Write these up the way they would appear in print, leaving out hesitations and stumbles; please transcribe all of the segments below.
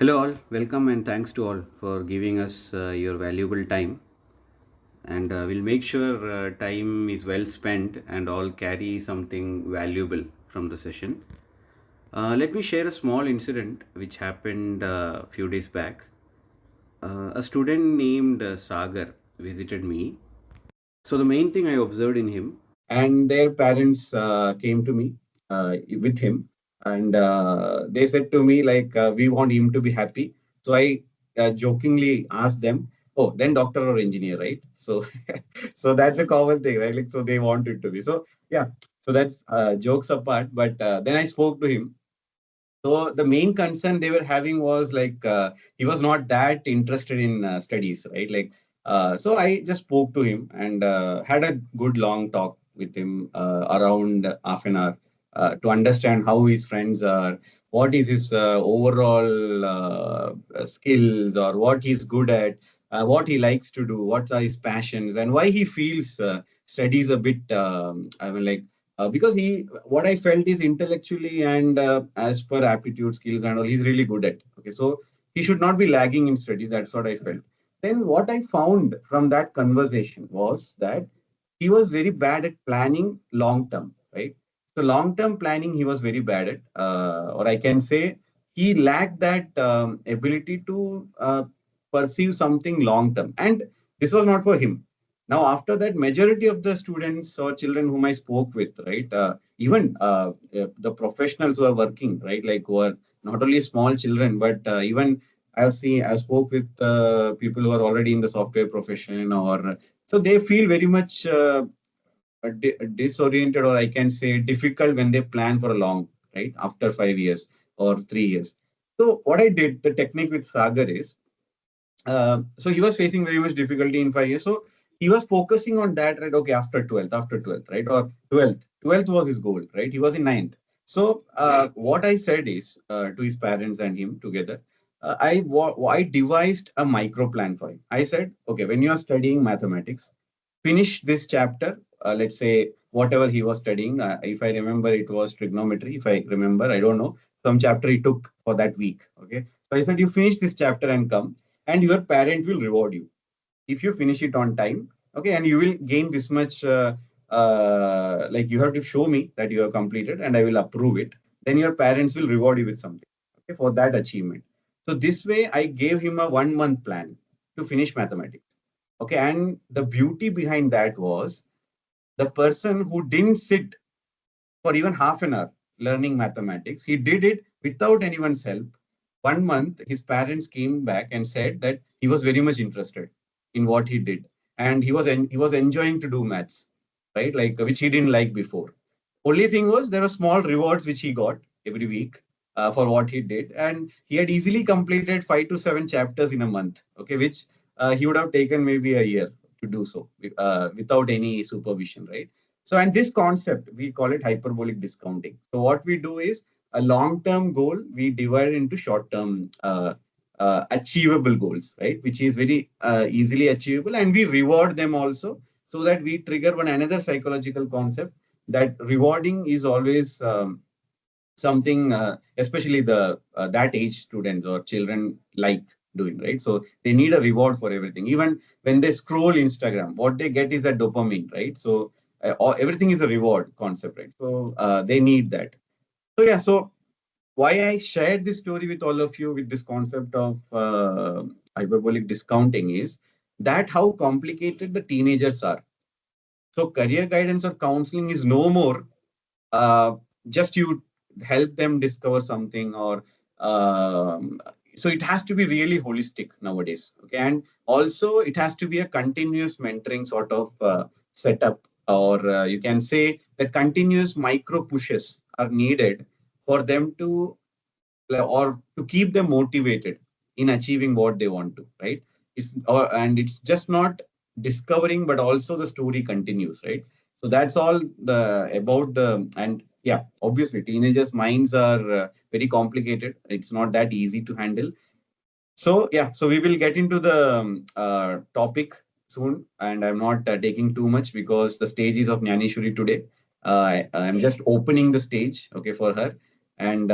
Hello, all. Welcome and thanks to all for giving us your valuable time. And we'll make sure time is well spent and all carry something valuable from the session. Let me share a small incident which happened a few days back. A student named Sagar visited me. So, the main thing I observed in him, and their parents came to me with him, and they said to me, like, we want him to be happy. So, I jokingly asked them, oh, then doctor or engineer, right? So, so that's a common thing, right? Like, so they want it to be. So, yeah, so that's jokes apart. But then I spoke to him. So the main concern they were having was like he was not that interested in studies, right? Like, so I just spoke to him and had a good long talk with him around half an hour to understand how his friends are, what is his overall skills, or what he's good at, what he likes to do, what are his passions, and why he feels studies a bit. I mean, like because what I felt is intellectually and as per aptitude skills and all, he's really good at. Okay, so he should not be lagging in studies. That's what I felt. Then what I found from that conversation was that he was very bad at planning long term, right? So long term planning, he was very bad at, or I can say he lacked that ability to perceive something long term, and this was not for him. Now, after that, majority of the students or children whom I spoke with, right, even the professionals who are working, right, like who are not only small children, but even I spoke with people who are already in the software profession, or so they feel very much disoriented, or I can say difficult when they plan for a long, right, after 5 years or 3 years. So what I did, the technique with Sagar is so he was facing very much difficulty in 5 years. So he was focusing on that, right? Okay, after 12th, right? Or 12th was his goal, right? He was in ninth. So what I said is to his parents and him together, I devised a micro plan for him. I said, okay, when you are studying mathematics, finish this chapter. Let's say whatever he was studying. If I remember, it was trigonometry. If I remember, I don't know, some chapter he took for that week. Okay, so I said, you finish this chapter and come, and your parent will reward you if you finish it on time. Okay, and you will gain this much. Like you have to show me that you have completed, and I will approve it. Then your parents will reward you with something. Okay, for that achievement. So this way, I gave him a 1 month plan to finish mathematics. Okay, and the beauty behind that was the person who didn't sit for even half an hour learning mathematics, he did it without anyone's help. 1 month, his parents came back and said that he was very much interested in what he did, and he was enjoying to do maths, right? Like which he didn't like before. Only thing was there were small rewards which he got every week for what he did, and he had easily completed 5 to 7 chapters in a month. Okay, which he would have taken maybe a year to do so without any supervision, right? So, and this concept we call it hyperbolic discounting. So, what we do is a long-term goal we divide into short-term achievable goals, right? Which is very easily achievable, and we reward them also so that we trigger one another psychological concept that rewarding is always something especially the that age students or children like doing, right? So they need a reward for everything. Even when they scroll Instagram, what they get is a dopamine, right? So everything is a reward concept, right? So they need that. So yeah, so why I shared this story with all of you with this concept of hyperbolic discounting is that how complicated the teenagers are. So career guidance or counseling is no more uh, just you help them discover something, or so it has to be really holistic nowadays. Okay, and also it has to be a continuous mentoring sort of setup, or you can say that continuous micro pushes are needed for them to or to keep them motivated in achieving what they want to, right? And it's just not discovering, but also the story continues, right? So that's all the about the. And yeah, obviously teenagers minds are very complicated. It's not that easy to handle. So yeah, so we will get into the topic soon, and I'm not taking too much because the stage is of Nyaneshwari today. I'm just opening the stage, okay, for her, and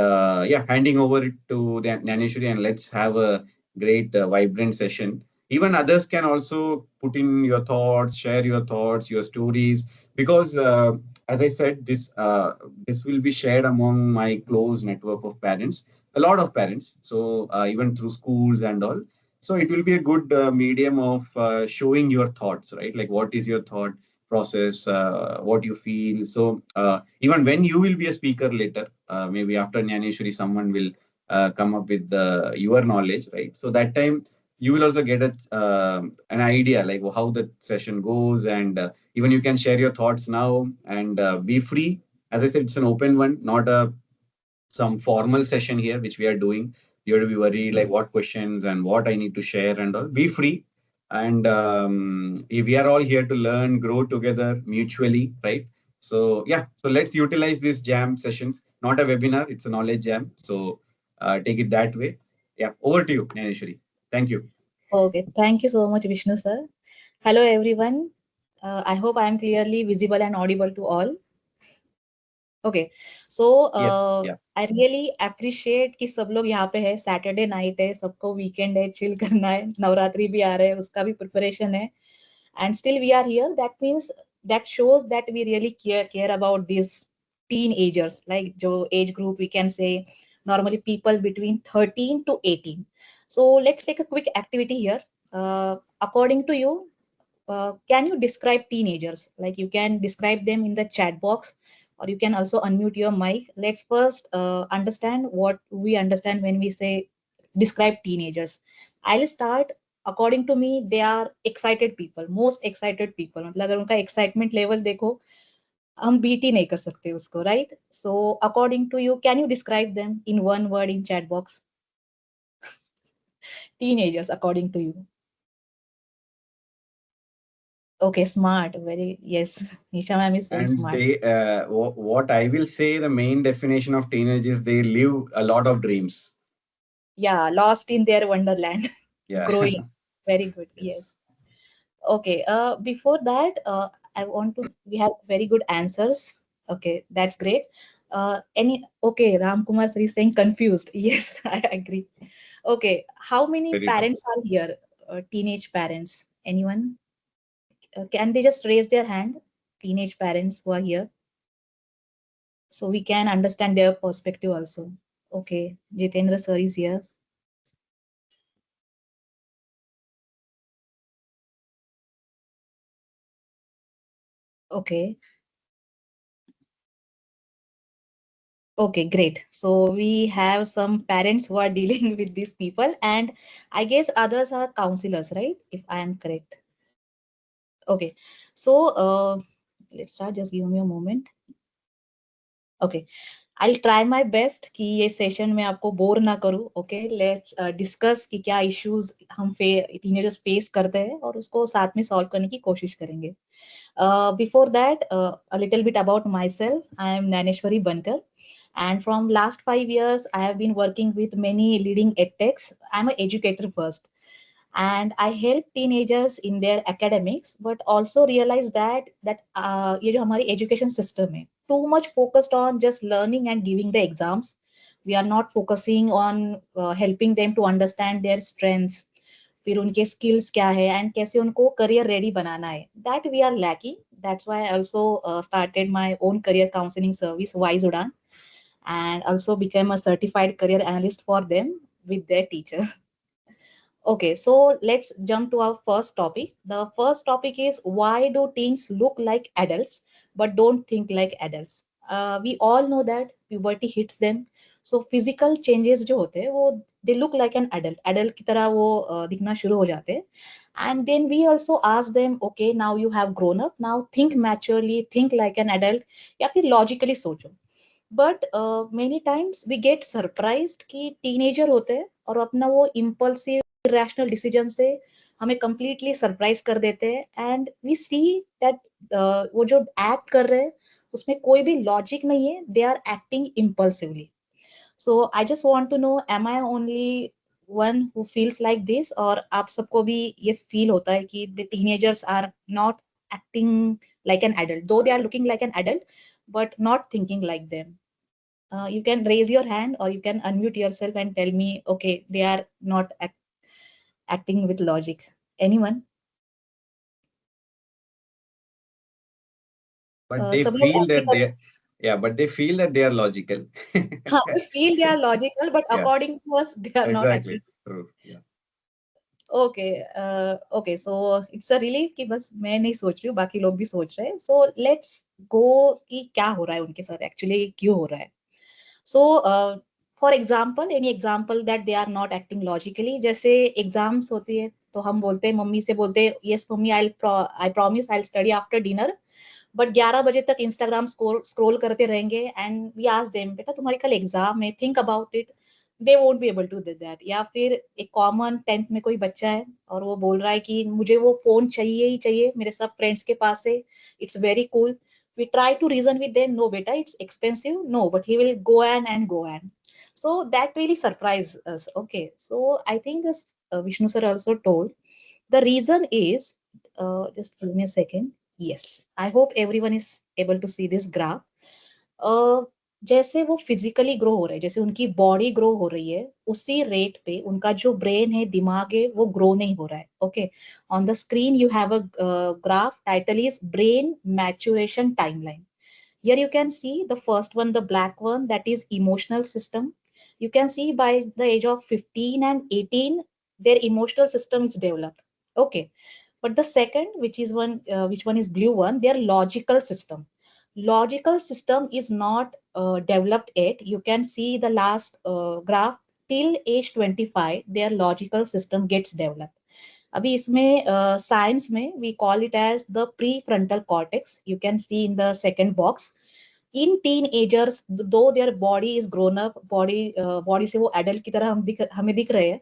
handing over it to the Nyaneshwari, and let's have a great, vibrant session. Even others can also put in your thoughts, share your thoughts, your stories, because as I said, this will be shared among my close network of parents, a lot of parents. So even through schools and all. So it will be a good medium of showing your thoughts, right? Like what is your thought process, what you feel. So even when you will be a speaker later, maybe after Nyaneshwari, someone will come up with your knowledge, right? So that time you will also get an idea like how the session goes, and even you can share your thoughts now and be free. As I said, it's an open one, not a some formal session here which we are doing. You have to be worried like what questions and what I need to share and all. Be free, and we are all here to learn, grow together mutually, right? So yeah, so let's utilize these jam sessions. Not a webinar, it's a knowledge jam. So take it that way. Yeah, over to you, Nyaneshwari. Thank you. Okay, thank you so much, Vishnu sir. Hello everyone. I hope I am clearly visible and audible to all. Okay, so Yes, yeah. I really appreciate कि सब लोग यहाँ पे है. Saturday night है, सबको weekend है, chill करना है, नवरात्रि भी आ रहे हैं, उसका भी प्रिपरेशन है, and still we are here. That means that shows that we really care about these teenagers, like जो age group we can say normally people between 13 to 18. So let's take a quick activity here. According to you, can you describe teenagers? Like you can describe them in the chat box, or you can also unmute your mic. Let's first understand what we understand when we say describe teenagers. I'll start. According to me, they are excited people, most excited people. मतलब अगर उनका excitement level देखो, हम beat ही नहीं कर सकते उसको, right? So according to you, can you describe them in one word in chat box? Teenagers, according to you. Okay, smart. Very, yes. Nisha ma'am is very And smart. they, what I will say, the main definition of teenage is they live a lot of dreams. Yeah, lost in their wonderland. Yeah. Growing. Very good. Yes. Yes. Okay. Before that, I want to. We have very good answers. Okay, that's great. Okay, Ram Kumar Sri is saying confused. Yes, I agree. Okay, how many Very true. parents are here? Teenage parents. Anyone? Can they just raise their hand? Teenage parents who are here, so we can understand their perspective also. Okay, Jitendra sir is here. Okay. Okay, great. So we have some parents who are dealing with these people, and I guess others are counselors, right? If I am correct. Okay. So let's start. Just give me a moment. Okay. I'll try my best कि ये session में आपको bore ना करूँ. Okay, let's discuss कि क्या issues हम teenagers face करते हैं और उसको साथ में solve करने की कोशिश करेंगे. Before that, a little bit about myself. I am Dnyaneshwari Bankar, and from last 5 years, I have been working with many leading edtechs. I'm an educator first, and I help teenagers in their academics, but also realize that ये जो हमारी education system है, too much focused on just learning and giving the exams. We are not focusing on helping them to understand their strengths, फिर उनके skills क्या है and कैसे उनको career ready बनाना है. That we are lacking. That's why I also started my own career counseling service, Wise Udan, and also became a certified career analyst for them with their teacher. Okay, so let's jump to our first topic. The first topic is why do teens look like adults but don't think like adults? We all know that puberty hits them. So physical changes जो होते हैं वो they look like an adult. Adult की तरह वो दिखना शुरू हो जाते हैं. And then we also ask them, okay, now you have grown up. Now think maturely, think like an adult. या फिर logically सोचो. But many times we get surprised कि teenager होते हैं और अपना वो impulsive irrational decision से हमें completely surprise कर देते हैं and we see that वो जो act कर रहे हैं उसमें कोई भी logic नहीं है, they are acting impulsively. So I just want to know, am I only one who feels like this और आप सबको भी ये feel होता है कि the teenagers are not acting like an adult, though they are looking like an adult but not thinking like them. You can raise your hand or you can unmute yourself and tell me, okay, they are not acting with logic. Anyone? But they Suppose feel that everybody, they, yeah, but they feel that they are logical. they feel they are logical, but Yeah, according to us, they are not exactly. actually. True. Yeah. Okay, okay, so it's a relief कि बस मैं नहीं सोच रही हूँ, बाकी लोग भी सोच रहे हैं. So let's go कि क्या हो रहा है उनके साथ, actually क्यों हो रहा है. So for example, any example that they are not acting logically, जैसे exams होती है तो हम बोलते हैं, मम्मी से बोलते हैं, yes mummy, I promise I'll study after dinner, but 11 बजे तक इंस्टाग्राम स्क्रॉल करते रहेंगे एंड वी आस्क देम, बेटा तुम्हारी कल एग्जाम है, think about it. They won't be able to do that. या फिर एक कॉमन 10th में कोई बच्चा है और वो बोल रहा है कि मुझे वो फोन चाहिए ही चाहिए, मेरे सब फ्रेंड्स के पास है, it's very cool. We try to reason with them, no beta, it's expensive, no, but he will go and go and. So that really surprised us. Okay, so I think this Vishnu sir also told the reason is, just give me a second. Yes, I hope everyone is able to see this graph. uh, जैसे वो physically grow हो रहे हैं, जैसे उनकी body grow हो रही है, उसी रेट पे उनका जो ब्रेन है, दिमाग है, वो ग्रो नहीं हो रहा है. Okay, on the screen you have a graph, title is brain maturation timeline. Here you can see the first one, the black one, that is emotional system. You can see by the age of 15 and 18, their emotional system is developed. Okay, but the second, which one is blue one, their logical system. Logical system is not developed yet. You can see the last graph, till age 25, their logical system gets developed. अभी इसमें science में we call it as the pre frontal cortex. You can see in the second box. In teenagers, though their body is grown up, body से वो adult की तरह हमें दिख रहे हैं,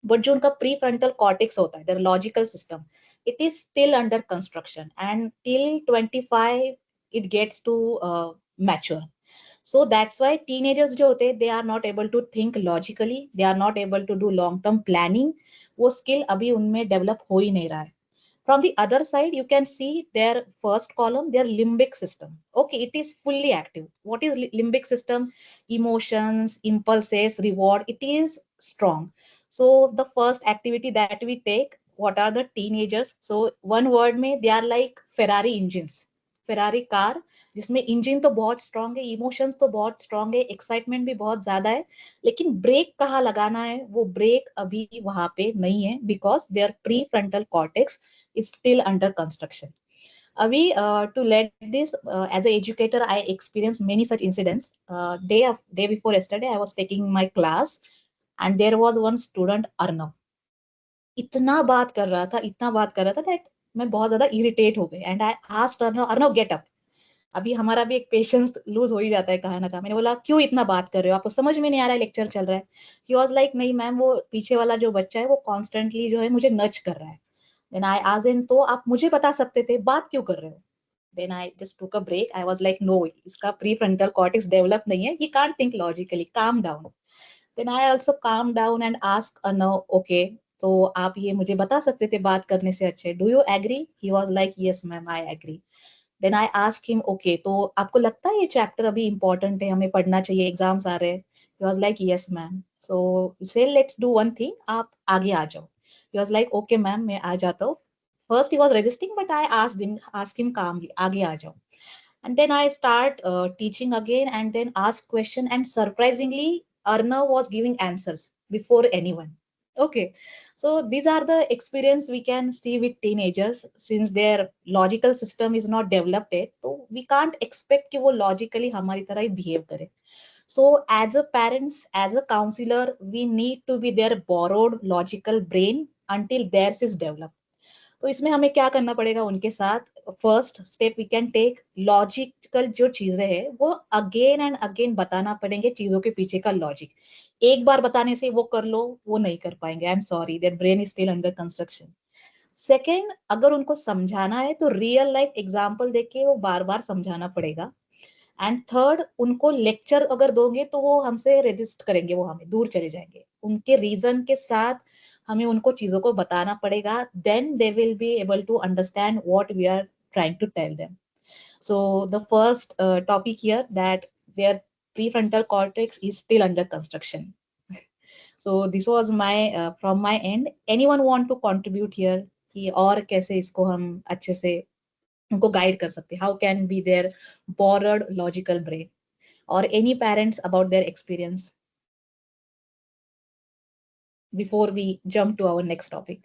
बट जो उनका प्री फ्रंटल कॉर्टेक्स होता है, there logical system, it is still under construction and till 25 it gets to mature. So that's why teenagers जो होते हैं, they are not able to think logically, they are not able to do long term planning. वो skill अभी उनमें develop हो ही नहीं रहा है. From the other side, you can see their first column, their limbic system. Okay, it is fully active. What is limbic system? Emotions, impulses, reward. It is strong. So the first activity that we take, what are the teenagers? So one word में, they are like Ferrari engines. Ferrari car, जिसमें engine तो बहुत strong है, emotions तो बहुत strong है, excitement भी बहुत ज्यादा है, लेकिन ब्रेक कहाँ लगाना है, वो ब्रेक अभी वहां पे नहीं है, because their pre frontal cortex is still under construction. Avi, to let this, as an educator, I experienced many such incidents. Day before yesterday, I was taking my class, and there was one student, Arnav. इतना बात कर रहा था, इतना बात कर रहा था, that मैं बहुत ज्यादा इरिटेट हो गई, and I asked Arnav, Arnav get up. अभी हमारा भी एक पेशेंस लूज हो ही जाता है कहा ना कहा. मैंने बोला, क्यों इतना बात कर रहे हो, आपको समझ में नहीं आ रहा है, लेक्चर चल रहा है. ही वाज लाइक, नहीं मैम, वो पीछे वाला जो बच्चा है वो कॉन्स्टेंटली जो है मुझे नच कर रहा है. देन आई आस्क्ड हिम, तो आप मुझे बता सकते थे, बात क्यों कर रहे हो. Then I just took a break. I was like, no, इसका प्री फ्रंटल कॉर्टेक्स डेवलप नहीं है, he can't think logically, calm down. Then I also calm down and ask no, okay, तो आप ये मुझे बता सकते थे बात करने से अच्छे, do you agree. He was like, yes ma'am, I agree. Then I ask him, okay, तो आपको लगता है ये चैप्टर अभी इंपॉर्टेंट है, हमें पढ़ना चाहिए, एग्जाम्स आ रहे हैं. He was like, yes ma'am. So say let's do one thing, आप आगे आ जाओ. He was like, okay ma'am, मैं आ जाता हूँ. First he was resisting, but I ask him calmly, आगे आ जाओ. And then I start teaching again, and then ask question, and surprisingly Arnav was giving answers before anyone. Okay, so these are the experience we can see with teenagers, since their logical system is not developed yet, so we can't expect कि वो logically हमारी तरह ही behave करे. So as a parents, as a counselor, we need to be their borrowed logical brain until theirs is developed. तो इसमें हमें क्या करना पड़ेगा उनके साथ. First step we can take, logical जो चीजें हैं वो अगेन एंड अगेन बताना पड़ेंगे, चीजों के पीछे का लॉजिक. एक बार बताने से वो कर लो, वो नहीं कर पाएंगे. I am sorry, there brain is still under construction. Second, अगर उनको समझाना है तो रियल लाइफ एग्जाम्पल देके वो बार बार समझाना पड़ेगा. एंड थर्ड, उनको लेक्चर अगर दोगे तो वो हमसे रेजिस्ट करेंगे, वो हमें दूर चले जाएंगे. उनके रीजन के साथ हमें उनको चीजों को बताना पड़ेगा, then they will be able to understand what we are trying to tell them. So the first topic here, that their prefrontal cortex is still under construction. So this was my from my end. Anyone want to contribute here कि और कैसे इसको हम अच्छे से उनको guide कर सकते? How can be their borrowed logical brain? Or any parents about their experience before we jump to our next topic?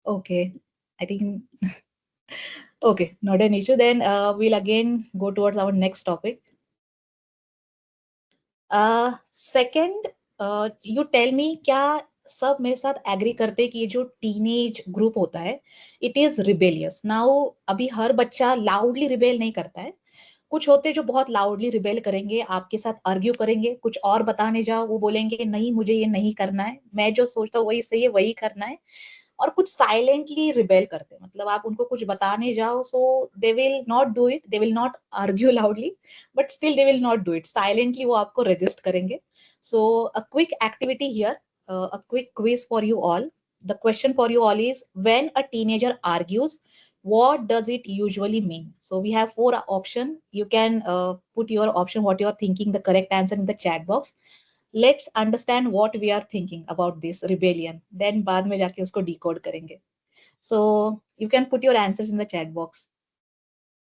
Okay, I think okay, not an issue. Then we'll again go towards our next topic. Second, you tell me, क्या सब मेरे साथ agree करते हैं कि ये जो teenage group होता है इट इज रिबेलियस? नाउ अभी हर बच्चा लाउडली रिबेल नहीं करता है, कुछ होते जो बहुत लाउडली रिबेल करेंगे, आपके साथ आर्ग्यू करेंगे, कुछ और बताने जाओ वो बोलेंगे नहीं मुझे ये नहीं करना है, मैं जो सोचता हूँ वही सही है वही करना है, और कुछ साइलेंटली रिबेल करते हैं, मतलब आप उनको कुछ बताने जाओ so they will not do it, they will not argue loudly but still they will not do it, silently वो आपको रेजिस्ट करेंगे. So a quick activity here, a quick quiz for you all. The question for you all is, when a teenager argues, what does it usually mean? So we have four options. You can put your option, what you are thinking, the correct answer in the chat box. Let's understand what we are thinking about this rebellion. Then बाद में जाके उसको decode करेंगे. So you can put your answers in the chat box.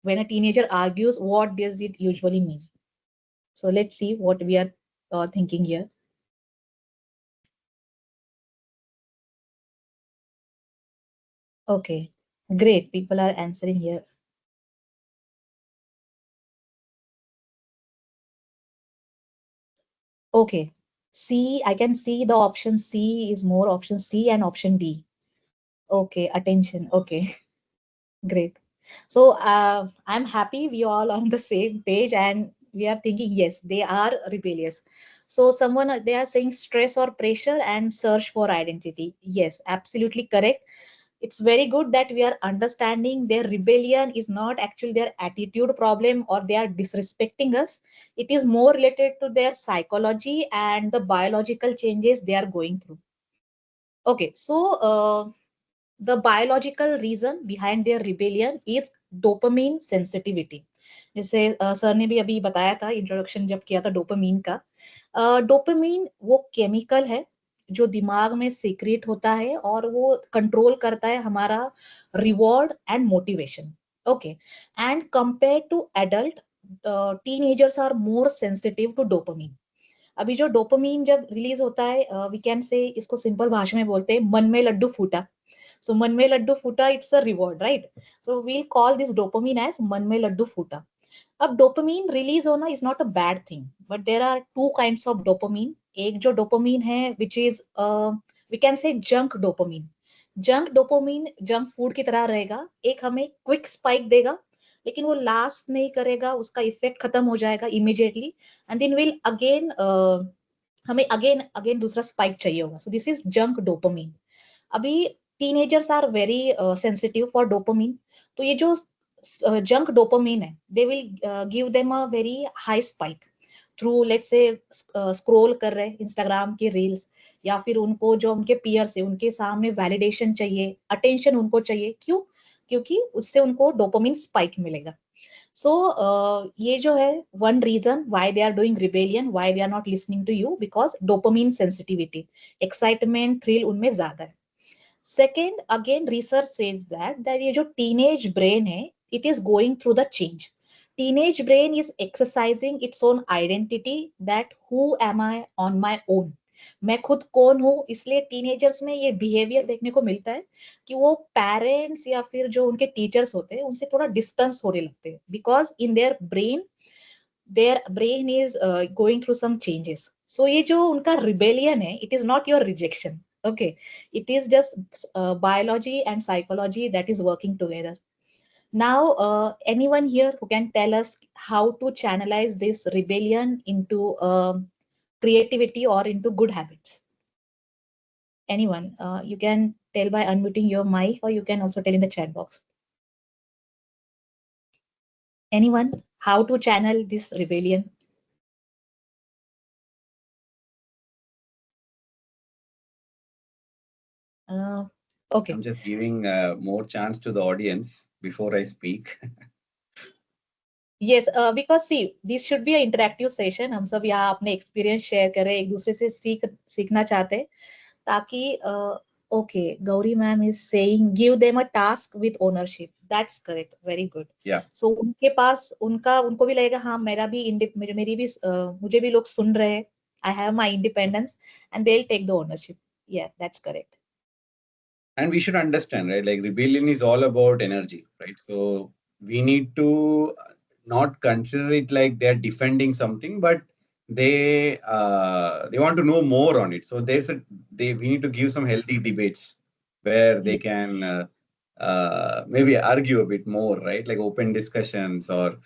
When a teenager argues, what does it usually mean? So let's see what we are thinking here. Okay, great. People are answering here. Okay, C, I can see the option C is more, option C and option D. Okay, attention. Okay, great. So I'm happy we all on the same page and we are thinking, yes, they are rebellious. So someone, they are saying stress or pressure and search for identity. Yes, absolutely correct. It's very good that we are understanding their rebellion is not actually their attitude problem or they are disrespecting us. It is more related to their psychology and the biological changes they are going through. Okay, so the biological reason behind their rebellion is dopamine sensitivity. जैसे sir ने भी अभी बताया था, introduction जब किया था dopamine का. डोपामीन वो केमिकल है जो दिमाग में सीक्रेट होता है और वो कंट्रोल करता है हमारा reward and motivation. Okay, and compare to adult, teenagers are more sensitive to dopamine. अभी जो डोपामीन जब रिलीज होता है, वी कैन से, इसको सिंपल भाषा में बोलते हैं मन में लड्डू फूटा. सो मन में लड्डू फूटा, it's a reward, right? So we'll call this dopamine as मन में लड्डू फूटा. अब डोपामीन रिलीज होना is not a bad thing, but there are two kinds of dopamine. एक जो डोपामीन है which is we can say junk dopamine. Junk dopamine junk food की तरह रहेगा, एक हमें क्विक स्पाइक देगा लेकिन वो लास्ट नहीं करेगा, उसका इफेक्ट खत्म हो जाएगा immediately and then will again हमें अगेन अगेन दूसरा स्पाइक चाहिए होगा. So this is junk dopamine. अभी teenagers are very sensitive for dopamine. तो ये जो जंक डोपामीन है, they will give them a very high spike through, let's say scroll कर रहे इंस्टाग्राम के रील्स, या फिर उनको जो उनके पीयर्स है उनके सामने वैलिडेशन चाहिए, अटेंशन उनको चाहिए. क्यों? क्योंकि उससे उनको डोपामीन स्पाइक मिलेगा. So ये जो है one reason why they are doing rebellion, why they are not listening to you, because dopamine sensitivity, excitement, thrill उनमें ज्यादा है. Second, again research says that ये जो teenage brain है, it is going through the change. Teenage brain is exercising its own identity, that who am I on my own. मैं खुद कौन हूँ, इसलिए टीनेजर्स में ये बिहेवियर देखने को मिलता है कि वो पेरेंट्स या फिर जो उनके टीचर्स होते हैं उनसे थोड़ा डिस्टेंस होने लगते हैं, because in their brain is going through some changes. So ये जो उनका रिबेलियन है, it is not your rejection. Okay, it is just biology and psychology that is working together. Now anyone here who can tell us how to channelize this rebellion into creativity or into good habits? Anyone, you can tell by unmuting your mic or you can also tell in the chat box. Anyone, how to channel this rebellion? Okay. I'm just giving more chance to the audience before I speak. Yes, because see, this should be an interactive session. हम सब यहाँ अपने experience share करें, एक दूसरे से सीखना चाहते हैं, ताकि okay, Gauri ma'am is saying give them a task with ownership. That's correct. Very good. Yeah. So उनके पास उनको भी लगेगा हाँ मेरा भी मेरी भी मुझे भी लोग सुन रहे हैं. I have my independence, and they'll take the ownership. Yeah, that's correct. And we should understand, right? Like rebellion is all about energy, right? So we need to not consider it like they're defending something, but they want to know more on it. So we need to give some healthy debates where they can maybe argue a bit more, right? Like open discussions or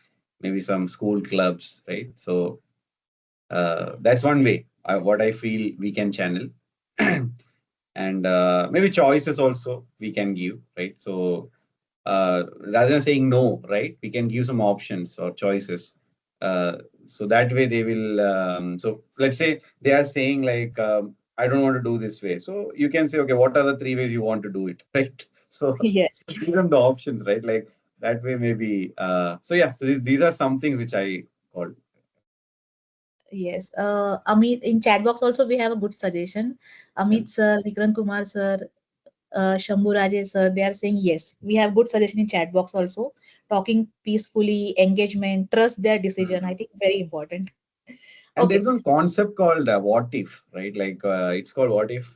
maybe some school clubs, right? So that's one way what I feel we can channel. And maybe choices also we can give, right? So rather than saying no, right, we can give some options or choices. So that way they will. So let's say they are saying like, I don't want to do this way. So you can say, okay, what are the 3 ways you want to do it, right? So, Yes. so give them the options, right? Like that way maybe. So yeah, so these are some things which I called. Yes. Amit, in chat box also we have a good suggestion. Amit sir, Vikram Kumar sir, Shambhu Rajesh sir, they are saying yes. We have good suggestion in chat box also. Talking peacefully, engagement, trust their decision. I think very important. And Okay. there's one concept called what if, right? Like it's called what if.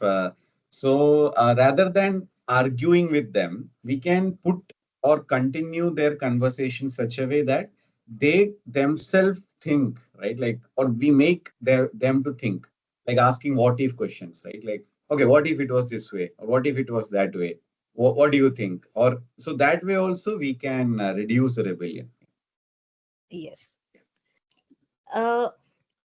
So rather than arguing with them, we can put or continue their conversation such a way that they themselves think, right? Like, or we make them to think, like asking what if questions, right? Like, okay, what if it was this way, or what if it was that way? What do you think? Or so that way also we can reduce the rebellion. Yes. Uh,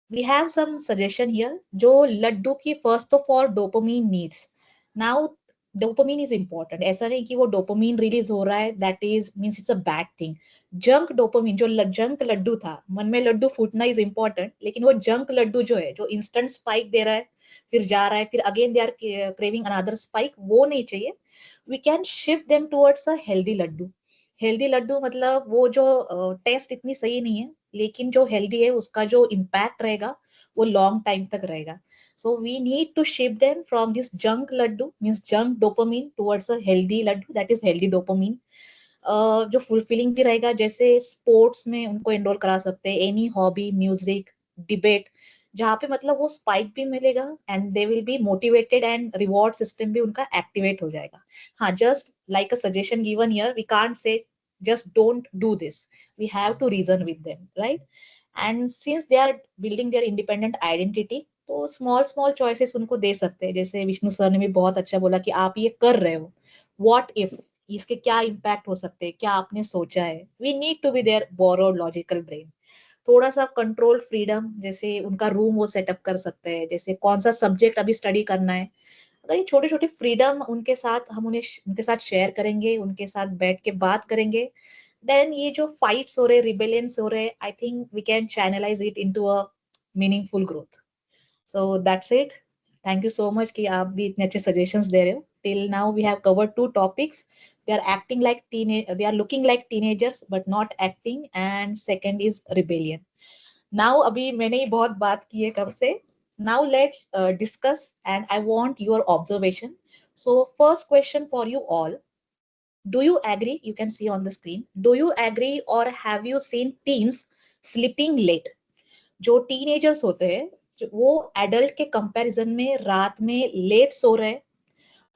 we have some suggestion here. जो लड्डू की first of all dopamine needs. Now dopamine is important. ऐसा नहीं कि वो dopamine release हो रहा है, that is means it's a bad thing. Junk dopamine जो junk लड्डू था, मन में लड्डू फूटना is important, लेकिन वो junk लड्डू जो है, जो instant spike दे रहा है, फिर जा रहा है, फिर again they are craving another spike, वो नहीं चाहिए. We can shift them towards a healthy laddu. Healthy laddu मतलब वो जो टेस्ट इतनी सही नहीं है, लेकिन जो हेल्दी है उसका जो इम्पैक्ट रहेगा वो लॉन्ग टाइम तक रहेगा. So we need to shift them from this junk laddu means junk dopamine towards a healthy laddu, that is healthy dopamine. जो फुलफिलिंग भी रहेगा, जैसे स्पोर्ट्स में उनको एनरोल करा सकते हैं, एनी हॉबी, म्यूजिक, डिबेट, जहाँ पे मतलब वो स्पाइक भी मिलेगा and they will be motivated and reward system भी उनका एक्टिवेट हो जाएगा. हाँ, just like a suggestion given here, we can't say just don't do this. We have to reason with them, right? And since they are building their independent identity, तो small small choices उनको दे सकते हैं. जैसे Vishnu sir ने भी बहुत अच्छा बोला कि आप ये कर रहे हो, what if, इसके क्या इम्पैक्ट हो सकते हैं, क्या आपने सोचा है. We need to be their borrowed logical brain. थोड़ा सा कंट्रोल फ्रीडम, जैसे उनका रूम वो सेटअप कर सकते हैं, जैसे कौन सा सब्जेक्ट अभी स्टडी करना है. अगर ये छोटे छोटे फ्रीडम उनके साथ हम उनके साथ शेयर करेंगे, उनके साथ बैठ के बात करेंगे, देन ये जो फाइट्स हो रहे, रिबेलियंस हो रहे, I think we can channelize it into a meaningful growth. So that's it. Thank you so much कि आप भी इतने अच्छे सजेशंस दे रहे हो. Till now we have covered 2 topics. They are acting like they are looking like teenagers but not acting, and second is rebellion. Now अभी मैंने ही बहुत बात की है कब से. Now let's discuss, and I want your observation. So first question for you all: do you agree? You can see on the screen. Do you agree or have you seen teens sleeping late? जो teenagers होते हैं, वो adult के comparison में रात में late सो रहे हैं,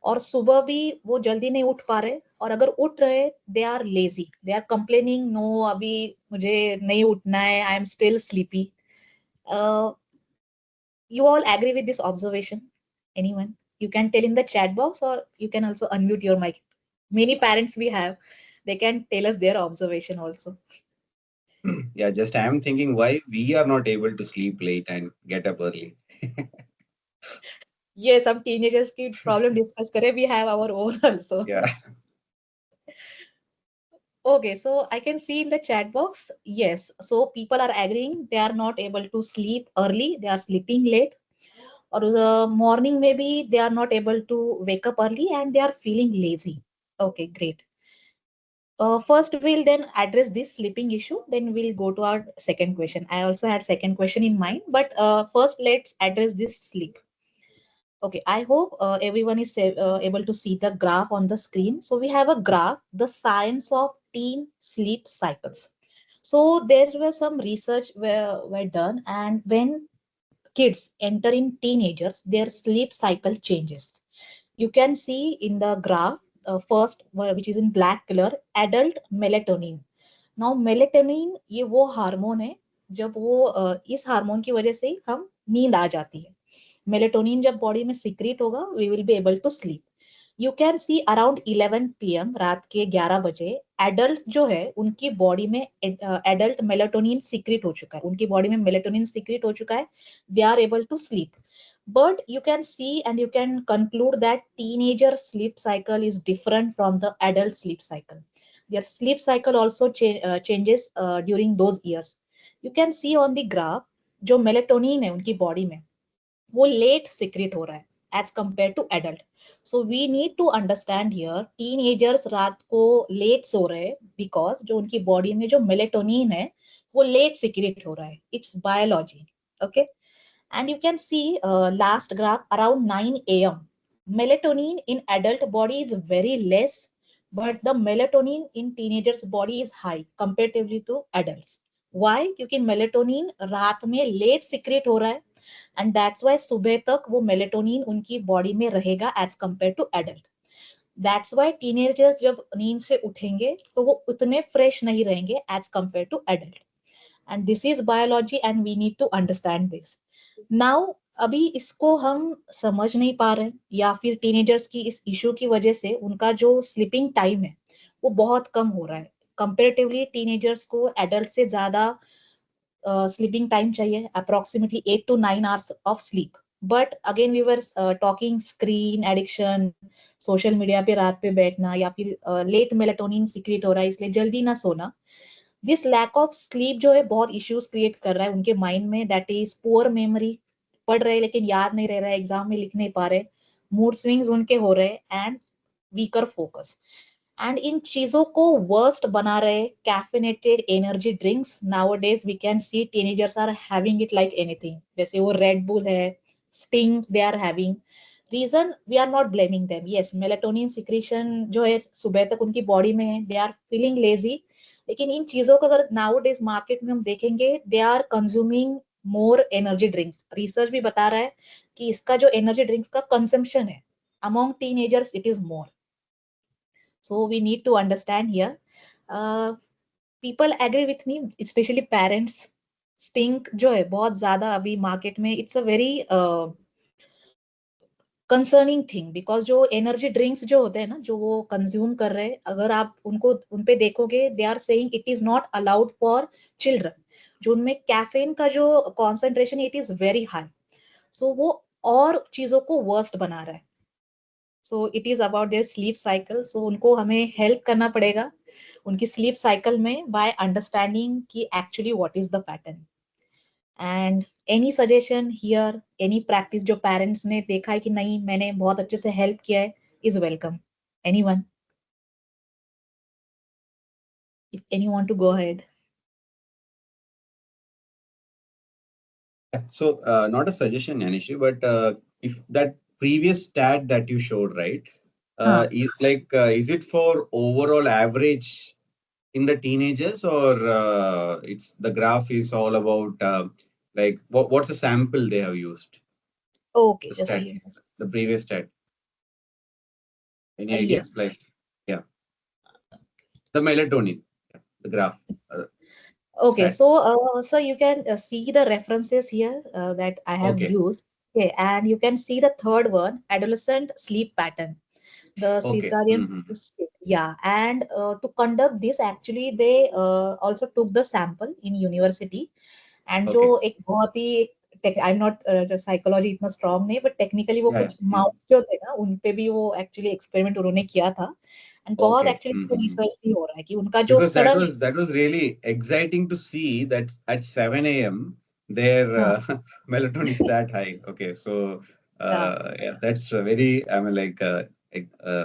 और सुबह भी वो जल्दी नहीं उठ पा रहे, और अगर उठ रहे they are lazy, they are complaining, no अभी मुझे नहीं उठना है, I am still sleepy. You all agree with this observation? Anyone? You can tell in the chat box, or you can also unmute your mic. Many parents we have, they can tell us their observation also. Yeah, just I am thinking why we are not able to sleep late and get up early. Yes, some teenagers की problem discuss करें, we have our own also. Yeah. Okay, so I can see in the chat box, yes. So people are agreeing they are not able to sleep early, they are sleeping late. or morning maybe they are not able to wake up early and they are feeling lazy. Okay, great. First we'll then address this sleeping issue, then we'll go to our second question. I also had second question in mind, but first let's address this sleep. Okay, I hope everyone is able to see the graph on the screen. So we have a graph, the science of teen sleep cycles. So there were some research were done, and when kids enter in teenagers, their sleep cycle changes. You can see in the graph, first, which is in black color, adult melatonin. Now melatonin ये वो hormone है, जब वो इस hormone की वजह से ही हम नींद आ जाती है. मेलेटोनिन जब बॉडी में सीक्रेट होगा, we will be able to sleep. You can see around 11 PM, रात के 11 बजे एडल्ट जो है उनकी बॉडी में एडल्ट मेलेटोनिन सीक्रेट हो चुका है, उनकी बॉडी में मेलेटोनिन सीक्रेट हो चुका है, they are able to sleep. But you can see and you can conclude that teenager sleep cycle is different from the adult sleep cycle. Their sleep cycle also changes during those years. You can see on the graph, जो melatonin है उनकी body में, वो late secrete हो रहा है as compared to adult. So we need to understand here, teenagers रात को late सो रहे हैं because जो उनकी body में जो melatonin है वो late secrete हो रहा है. It's biology. Okay. And you can see last graph around 9 a.m. Melatonin in adult body is very less, but the melatonin in teenagers body is high comparatively to adults. Why? क्योंकि melatonin रात में late secrete हो रहा है, and that's why सुबह तक वो melatonin उनकी body में रहेगा as compared to adult. That's why teenagers जब नींद से उठेंगे तो वो उतने fresh नहीं रहेंगे as compared to adult. And this is biology and we need to understand this. Now अभी इसको हम समझ नहीं पा रहे हैं, या फिर टीनेजर्स की इस इशू की वजह से उनका जो स्लीपिंग टाइम है वो बहुत कम हो रहा है. कंपेरेटिवली टीनेजर्स को एडल्ट से ज्यादा स्लीपिंग टाइम चाहिए, approximately 8 to 9 hours of sleep. But again we were talking screen addiction, social media पे रात पे बैठना, या फिर लेट मेलेटोनिन सीक्रेट हो रहा है इसलिए जल्दी ना सोना. दिस लैक ऑफ स्लीप जो है बहुत इश्यूज क्रिएट कर रहा है उनके माइंड में. दैट इज पुअर मेमोरी, पढ़ रहे लेकिन याद नहीं रह रहा है, एग्जाम में लिख नहीं पा रहे, मूड स्विंग्स उनके हो रहे, एंड वीकर फोकस. एंड इन चीजों को वर्स्ट बना रहे caffeinated energy drinks. Nowadays we can see teenagers are having it like anything, जैसे वो रेड बुल है, sting they are having. Reason we are not blaming them. Yes, melatonin secretion जो है सुबह तक उनकी बॉडी में है, दे आर फीलिंग लेजी. लेकिन इन चीजों को अगर नाउअडेज मार्केट में हम देखेंगे, they are consuming more energy drinks. Research भी बता रहा है कि इसका जो एनर्जी ड्रिंक्स का कंजम्पशन है among teenagers, it is more. So we need to understand here. People agree with me, especially parents. Stink जो है बहुत ज्यादा अभी मार्केट में, it's a very concerning thing, because जो एनर्जी ड्रिंक्स जो होते हैं ना, जो वो कंज्यूम कर रहे हैं, अगर आप उनको उनपे देखोगे, they are saying it is not allowed for children. जो उनमें कैफीन का जो concentration it is very high. So वो और चीजों को वर्स्ट बना रहा है. So it is about their sleep cycle. So उनको हमें हेल्प करना पड़ेगा उनकी स्लीप साइकिल में बाय अंडरस्टैंडिंग कि actually what is the pattern. And any suggestion here, any practice जो पेरेंट्स ने देखा है कि नहीं मैंने बहुत अच्छे से हेल्प किया है, is welcome. Anyone, if any want to go ahead. So, not a suggestion, Dnyaneshwari, but if that previous stat that you showed, right, is like, is it for overall average in the teenagers, or it's the graph is all about like what's the sample they have used? Okay, The just stat, the previous stat. Any idea? yes. Like, yeah, the melatonin, the graph. Okay, Stat. so you can see the references here that I have Okay. used. Okay, and you can see the third one, adolescent sleep pattern, the Okay. circadian state. Yeah, and to conduct this, actually they also took the sample in university. And जो Okay. एक बहुत ही I'm not psychology इतना strong नहीं, but technically वो Yeah, कुछ mouse जो थे ना उन पे भी वो एक्चुअली एक्सपेरिमेंट उन्होंने किया था. एंड बहुत Okay. एक्चुअली रिसर्च भी हो रहा है कि उनका जो Because sudden that was really exciting to see that at 7 a.m. their melatonin is that high. Okay, so yeah, that's very, I mean, like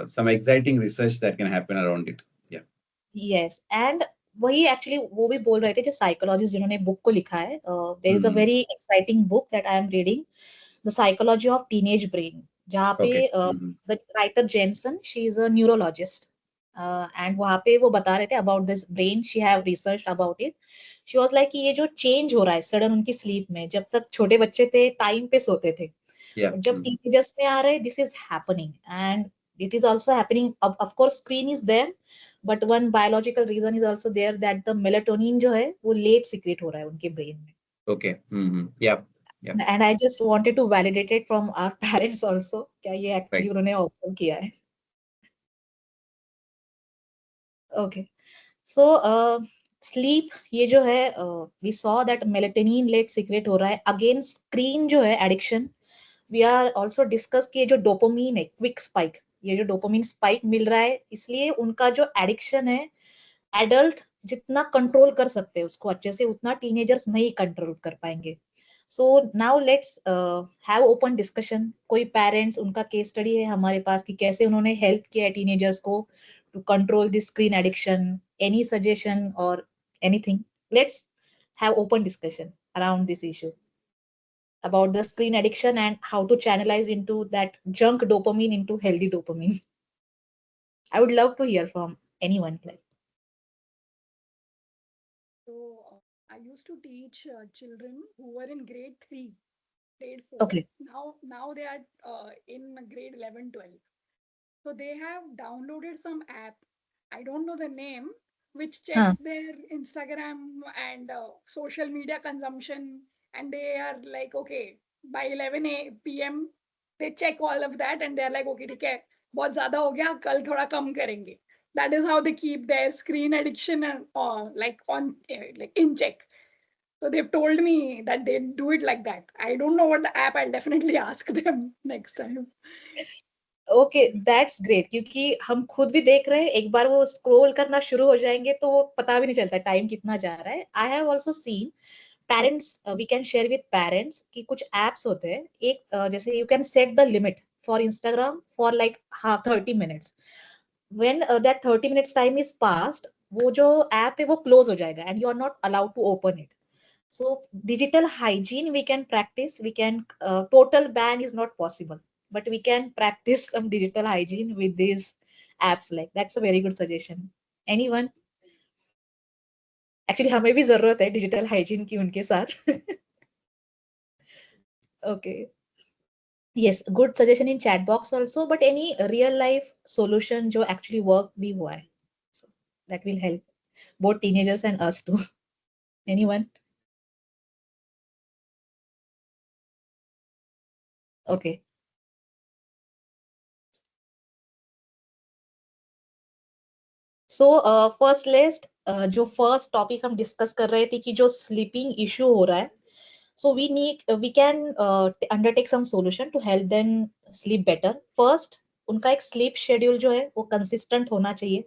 some exciting research that can happen around it. Yeah. Yes, and वही actually वो भी बोल रहे थे जो psychologist जिन्होंने book को लिखा है, there is a Hmm. very exciting book that I am reading, The Psychology of Teenage Brain, जहाँ पे Okay. Hmm. the writer Jensen, she is a neurologist, and वहाँ पे वो बता रहे थे about this brain, she have researched about it. She was like कि ये जो change हो रहा है sudden उनकी sleep में, जब तक छोटे बच्चे थे time पे सोते थे, Yeah. जब teenagers में आ रहे, this is happening, and it is also happening. Of course, screen is there, but one biological reason is also there that the melatonin जो है वो late secrete हो रहा है उनके brain में. Okay. Hmm. Yeah. Yeah. And I just wanted to validate it from our parents also. क्या ये actually Right. उन्होंने observe किया है. Okay. So sleep ये जो है we saw that melatonin late secrete हो रहा है. Again screen जो है addiction. We are also discuss कि ये जो dopamine है quick spike, ये जो dopamine spike मिल रहा है इसलिए उनका जो addiction है एडल्ट जितना कंट्रोल कर सकते हैं उसको अच्छे से उतना टीनेजर्स नहीं कंट्रोल कर पाएंगे. So now let's have open discussion. कोई पेरेंट्स उनका केस स्टडी है हमारे पास कि कैसे उन्होंने हेल्प किया है टीनेजर्स को to control this screen addiction. Any suggestion और anything? Let's have open discussion around this issue about the screen addiction and how to channelize into that junk dopamine into healthy dopamine. I would love to hear from anyone. Like, So I used to teach children who were in grade 3, grade 4. okay. Now they are in grade 11, 12. So they have downloaded some app. I don't know the name, which checks their Instagram and social media consumption. And they are like, okay, by 11 p.m. they check all of that and they're like, okay, ठीक है, बहुत ज़्यादा हो गया, कल थोड़ा कम करेंगे. That is how they keep their screen addiction and like in check. So they've told me that they do it like that. I don't know what the app. I'll definitely ask them next time. Okay that's great क्योंकि हम खुद भी देख रहे हैं एक बार वो scroll करना शुरू हो जाएंगे तो वो पता भी नहीं चलता टाइम कितना जा रहा है. I have also seen parents, we can share with parents कि कुछ एप्स होते हैं एक जैसे you can set the limit for Instagram for like half 30 minutes. When that 30 minutes time is passed वो जो ऐप है वो क्लोज हो जाएगा and you are not allowed to open it. So digital hygiene we can practice. We can total ban is not possible, but we can practice some digital hygiene with these apps. Like that's a very good suggestion. Anyone? Actually, हमें भी जरूरत है digital hygiene की उनके साथ. Okay. Yes, good suggestion in chat box also. But any real life solution जो actually work भी हुआ है, so that will help both teenagers and us too. Anyone? Okay. So first list जो first topic हम discuss कर रहे थे कि जो स्लीपिंग इशू हो रहा है, so we can undertake some solution to help them sleep better. First उनका एक स्लीप शेड्यूल जो है वो कंसिस्टेंट होना चाहिए.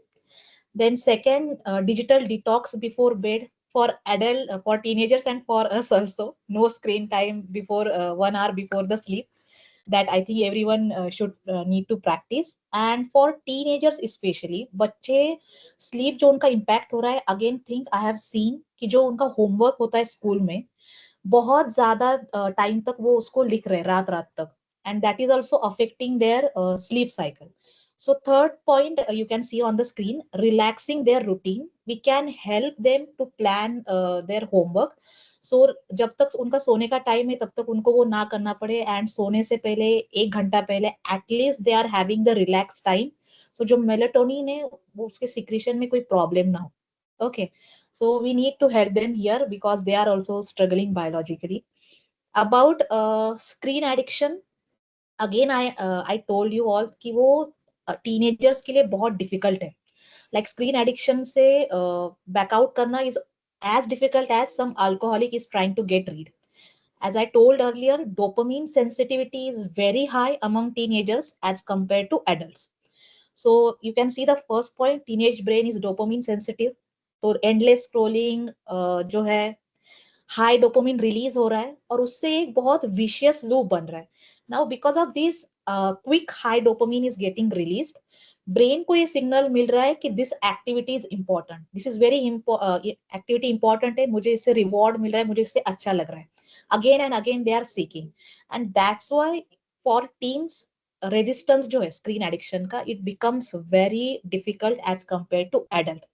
Then second digital detox before bed for adult, for teenagers and for us also. No screen time before 1 hour before the sleep. That I think everyone should need to practice. And for teenagers especially, बच्चे sleep जो उनका impact हो रहा है, again think I have seen कि जो उनका homework होता है स्कूल में बहुत ज्यादा टाइम तक वो उसको लिख रहे हैं रात रात तक, and that is also affecting their sleep cycle. So third point you can see on the screen, relaxing their routine. We can help them to plan their homework. सो जब तक उनका सोने का टाइम है तब तक उनको वो ना करना पड़े एंड सोने से पहले 1 घंटा पहले at least they are having the relax time. So जो मेलाटोनिन है वो उसके सिक्रीशन में कोई प्रॉब्लम ना हो. Okay, so we need to help them here because they are also struggling biologically. About screen addiction, again I told you all कि वो टीनेजर्स के लिए बहुत डिफिकल्ट है. लाइक स्क्रीन एडिक्शन से बैकआउट करना इज as difficult as some alcoholic is trying to get rid. As I told earlier, dopamine sensitivity is very high among teenagers as compared to adults. So you can see the first point, teenage brain is dopamine sensitive. So endless scrolling जो है, high dopamine release हो रहा है और उससे एक बहुत vicious loop बन रहा है. Now because of this quick high dopamine is getting released, brain को ये सिग्नल मिल रहा है कि this activity is important, this is very activity important है, मुझे इससे रिवॉर्ड मिल रहा है, मुझे इससे अच्छा लग रहा है. Again and again they are seeking, and that's why for teens resistance जो है स्क्रीन एडिक्शन का, it becomes very difficult as compare to adult.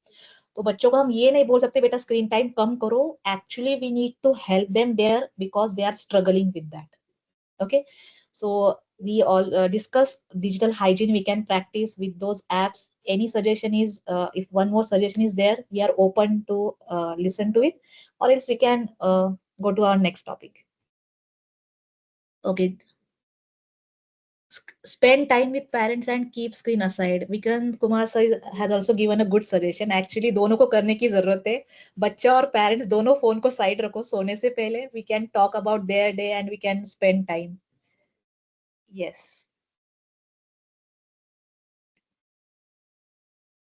तो बच्चों को हम ये नहीं बोल सकते बेटा स्क्रीन टाइम कम करो, actually we need to help them there because they are struggling with that. Okay, so we all discuss digital hygiene we can practice with those apps. Any suggestion is if one more suggestion is there, we are open to listen to it, or else we can go to our next topic. Okay, spend time with parents and keep screen aside. Vikrant Kumar sir has also given a good suggestion. Actually दोनों को करने की जरूरत है. बच्चा और parents दोनों phone को साइड रखो सोने से पहले. We can talk about their day and we can spend time. Yes.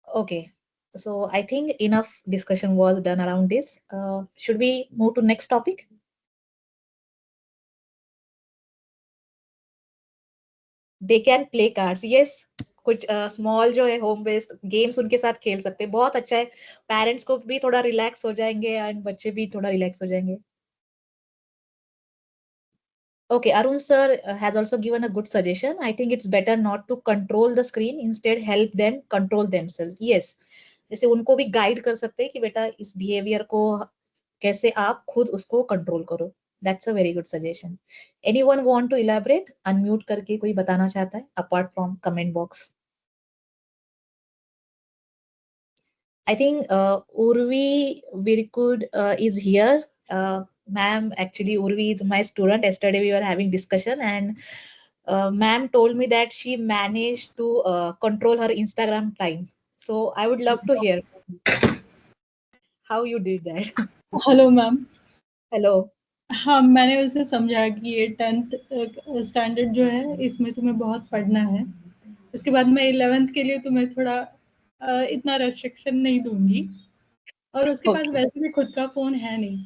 Okay, so I think enough discussion was done around this. Should we move to next topic? They can play cards. Yes, कुछ small जो है home based games उनके साथ खेल सकते हैं. बहुत अच्छा है, पेरेंट्स को भी थोड़ा रिलैक्स हो जाएंगे एंड बच्चे भी थोड़ा रिलैक्स हो जाएंगे. Okay, Arun sir has also given a good suggestion. I think it's better not to control the screen, instead help them control themselves. Yes, जैसे उनको भी गाइड कर सकते हैं कि बेटा इस बिहेवियर को कैसे आप खुद उसको कंट्रोल करो. That's a very good suggestion. Anyone want to elaborate? Unmute करके कोई बताना चाहता है apart from comment box. I think Urvi Virkud is here. Ma'am, actually Urvi is my student. Yesterday we were having discussion and ma'am told me that she managed to control her Instagram time. So I would love to hear how you did that. Hello ma'am. Hello. हाँ, मैंने उसे समझा कि ये 10th standard जो है इसमें तुम्हें बहुत पढ़ना है. उसके बाद मैं 11th के लिए तुम्हें थोड़ा इतना रेस्ट्रिक्शन नहीं दूंगी, और उसके पास वैसे भी खुद का फोन है नहीं.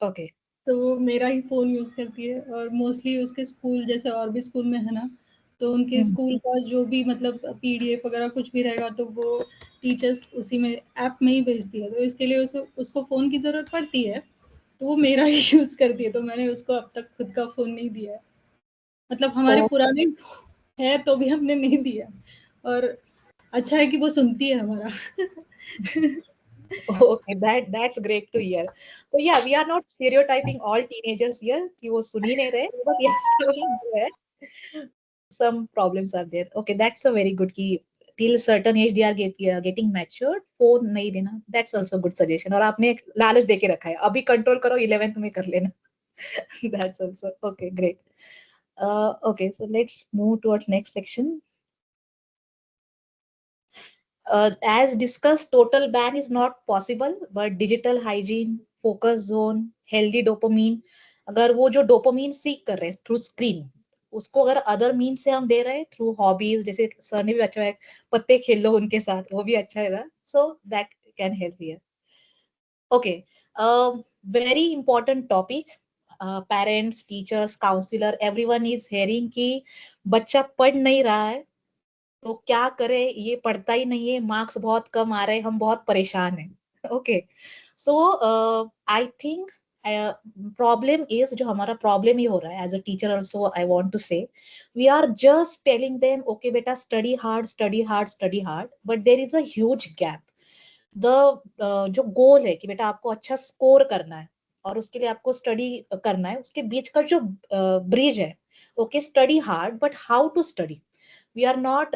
Okay. तो वो मेरा ही फोन यूज करती है, और मोस्टली उसके स्कूल जैसे और भी स्कूल में है ना, तो उनके स्कूल का जो भी मतलब पीडीएफ वगैरह कुछ भी रहेगा तो वो टीचर्स उसी में ऐप में ही भेजती है. तो इसके लिए उसको फोन की जरूरत पड़ती है, तो वो मेरा ही यूज करती है. तो मैंने उसको अब तक खुद का फोन नहीं दिया है. मतलब हमारे पुराने है तो भी हमने नहीं दिया, और अच्छा है कि वो सुनती है हमारा. Okay, that's great to hear. So yeah, we are not stereotyping all teenagers here कि वो सुन ही नहीं रहे, but yes, slowly जो है some problems are there. Okay, that's a very good key. Till certain age they are getting matured. Phone नहीं देना, that's also good suggestion. और आपने एक लालच देके रखा है, अभी कंट्रोल करो 11th में कर लेना. That's also okay, great. Okay, so let's move towards next section. As discussed, total ban is not possible, but digital hygiene, focus zone, healthy dopamine, अगर वो जो डोपामीन सीख कर रहे हैं थ्रू स्क्रीन, उसको अगर अदर मीन से हम दे रहे हैं थ्रू हॉबीज, जैसे सर ने भी अच्छा है पत्ते खेल लो उनके साथ, वो भी अच्छा है. So that can help here. Okay, very important topic. Parents, teachers, counsellor, everyone is hearing कि बच्चा पढ़ नहीं रहा है तो क्या करे, ये पढ़ता ही नहीं है, मार्क्स बहुत कम आ रहे हैं, हम बहुत परेशान हैं. Okay, so I think problem is, जो हमारा प्रॉब्लम ये हो रहा है as a teacher also, I want to say we are just telling them okay बेटा study hard study hard study hard, but there is a huge gap. The जो goal है कि बेटा आपको अच्छा स्कोर करना है और उसके लिए आपको स्टडी करना है, उसके बीच का जो ब्रिज है, okay study hard but how to study. We are not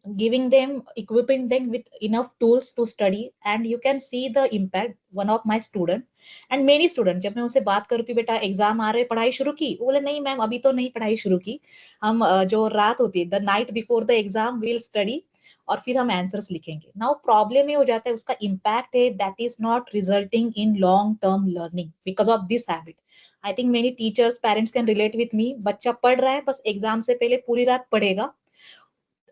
giving them, equipping them with enough tools to study, and you can see the impact. One of my student and many students, जब मैं उनसे बात करती हूँ बेटा exam आ रहे पढ़ाई शुरू की, वो बोले नहीं मैम अभी तो नहीं पढ़ाई शुरू की, हम जो रात होती है the night before the exam will study और फिर हम आंसर्स लिखेंगे. नाउ प्रॉब्लम ये हो जाता है, उसका इम्पैक्ट है that is not resulting in long term learning because of this habit. I think many teachers parents can relate with me. बच्चा पढ़ रहा है, बस एग्जाम से पहले पूरी रात पढ़ेगा,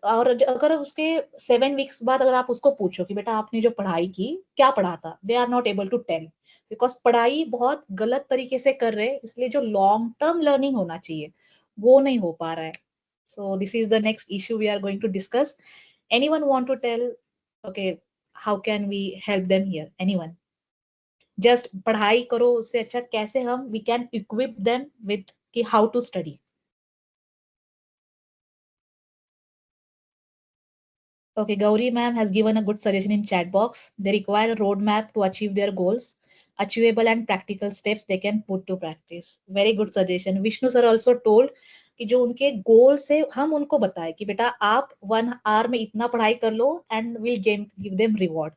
और अगर उसके 7 वीक्स बाद अगर आप उसको पूछो कि बेटा आपने जो पढ़ाई की क्या पढ़ा था, they are not able to tell, because पढ़ाई बहुत गलत तरीके से कर रहे हैं, इसलिए जो लॉन्ग टर्म लर्निंग होना चाहिए वो नहीं हो पा रहा है. So this is the next issue we are going to discuss. Anyone want to tell, okay, how can we help them here? Anyone? Just पढ़ाई करो, उससे अच्छा कैसे हम we can equip them with कि how to study. Okay, Gauri ma'am has given a good suggestion in chat box. They require a roadmap to achieve their goals, achievable and practical steps they can put to practice. Very good suggestion. Vishnu sir also told कि जो उनके goals है हम उनको बताएं कि बेटा आप 1 hour में इतना पढ़ाई कर लो and we'll give them reward.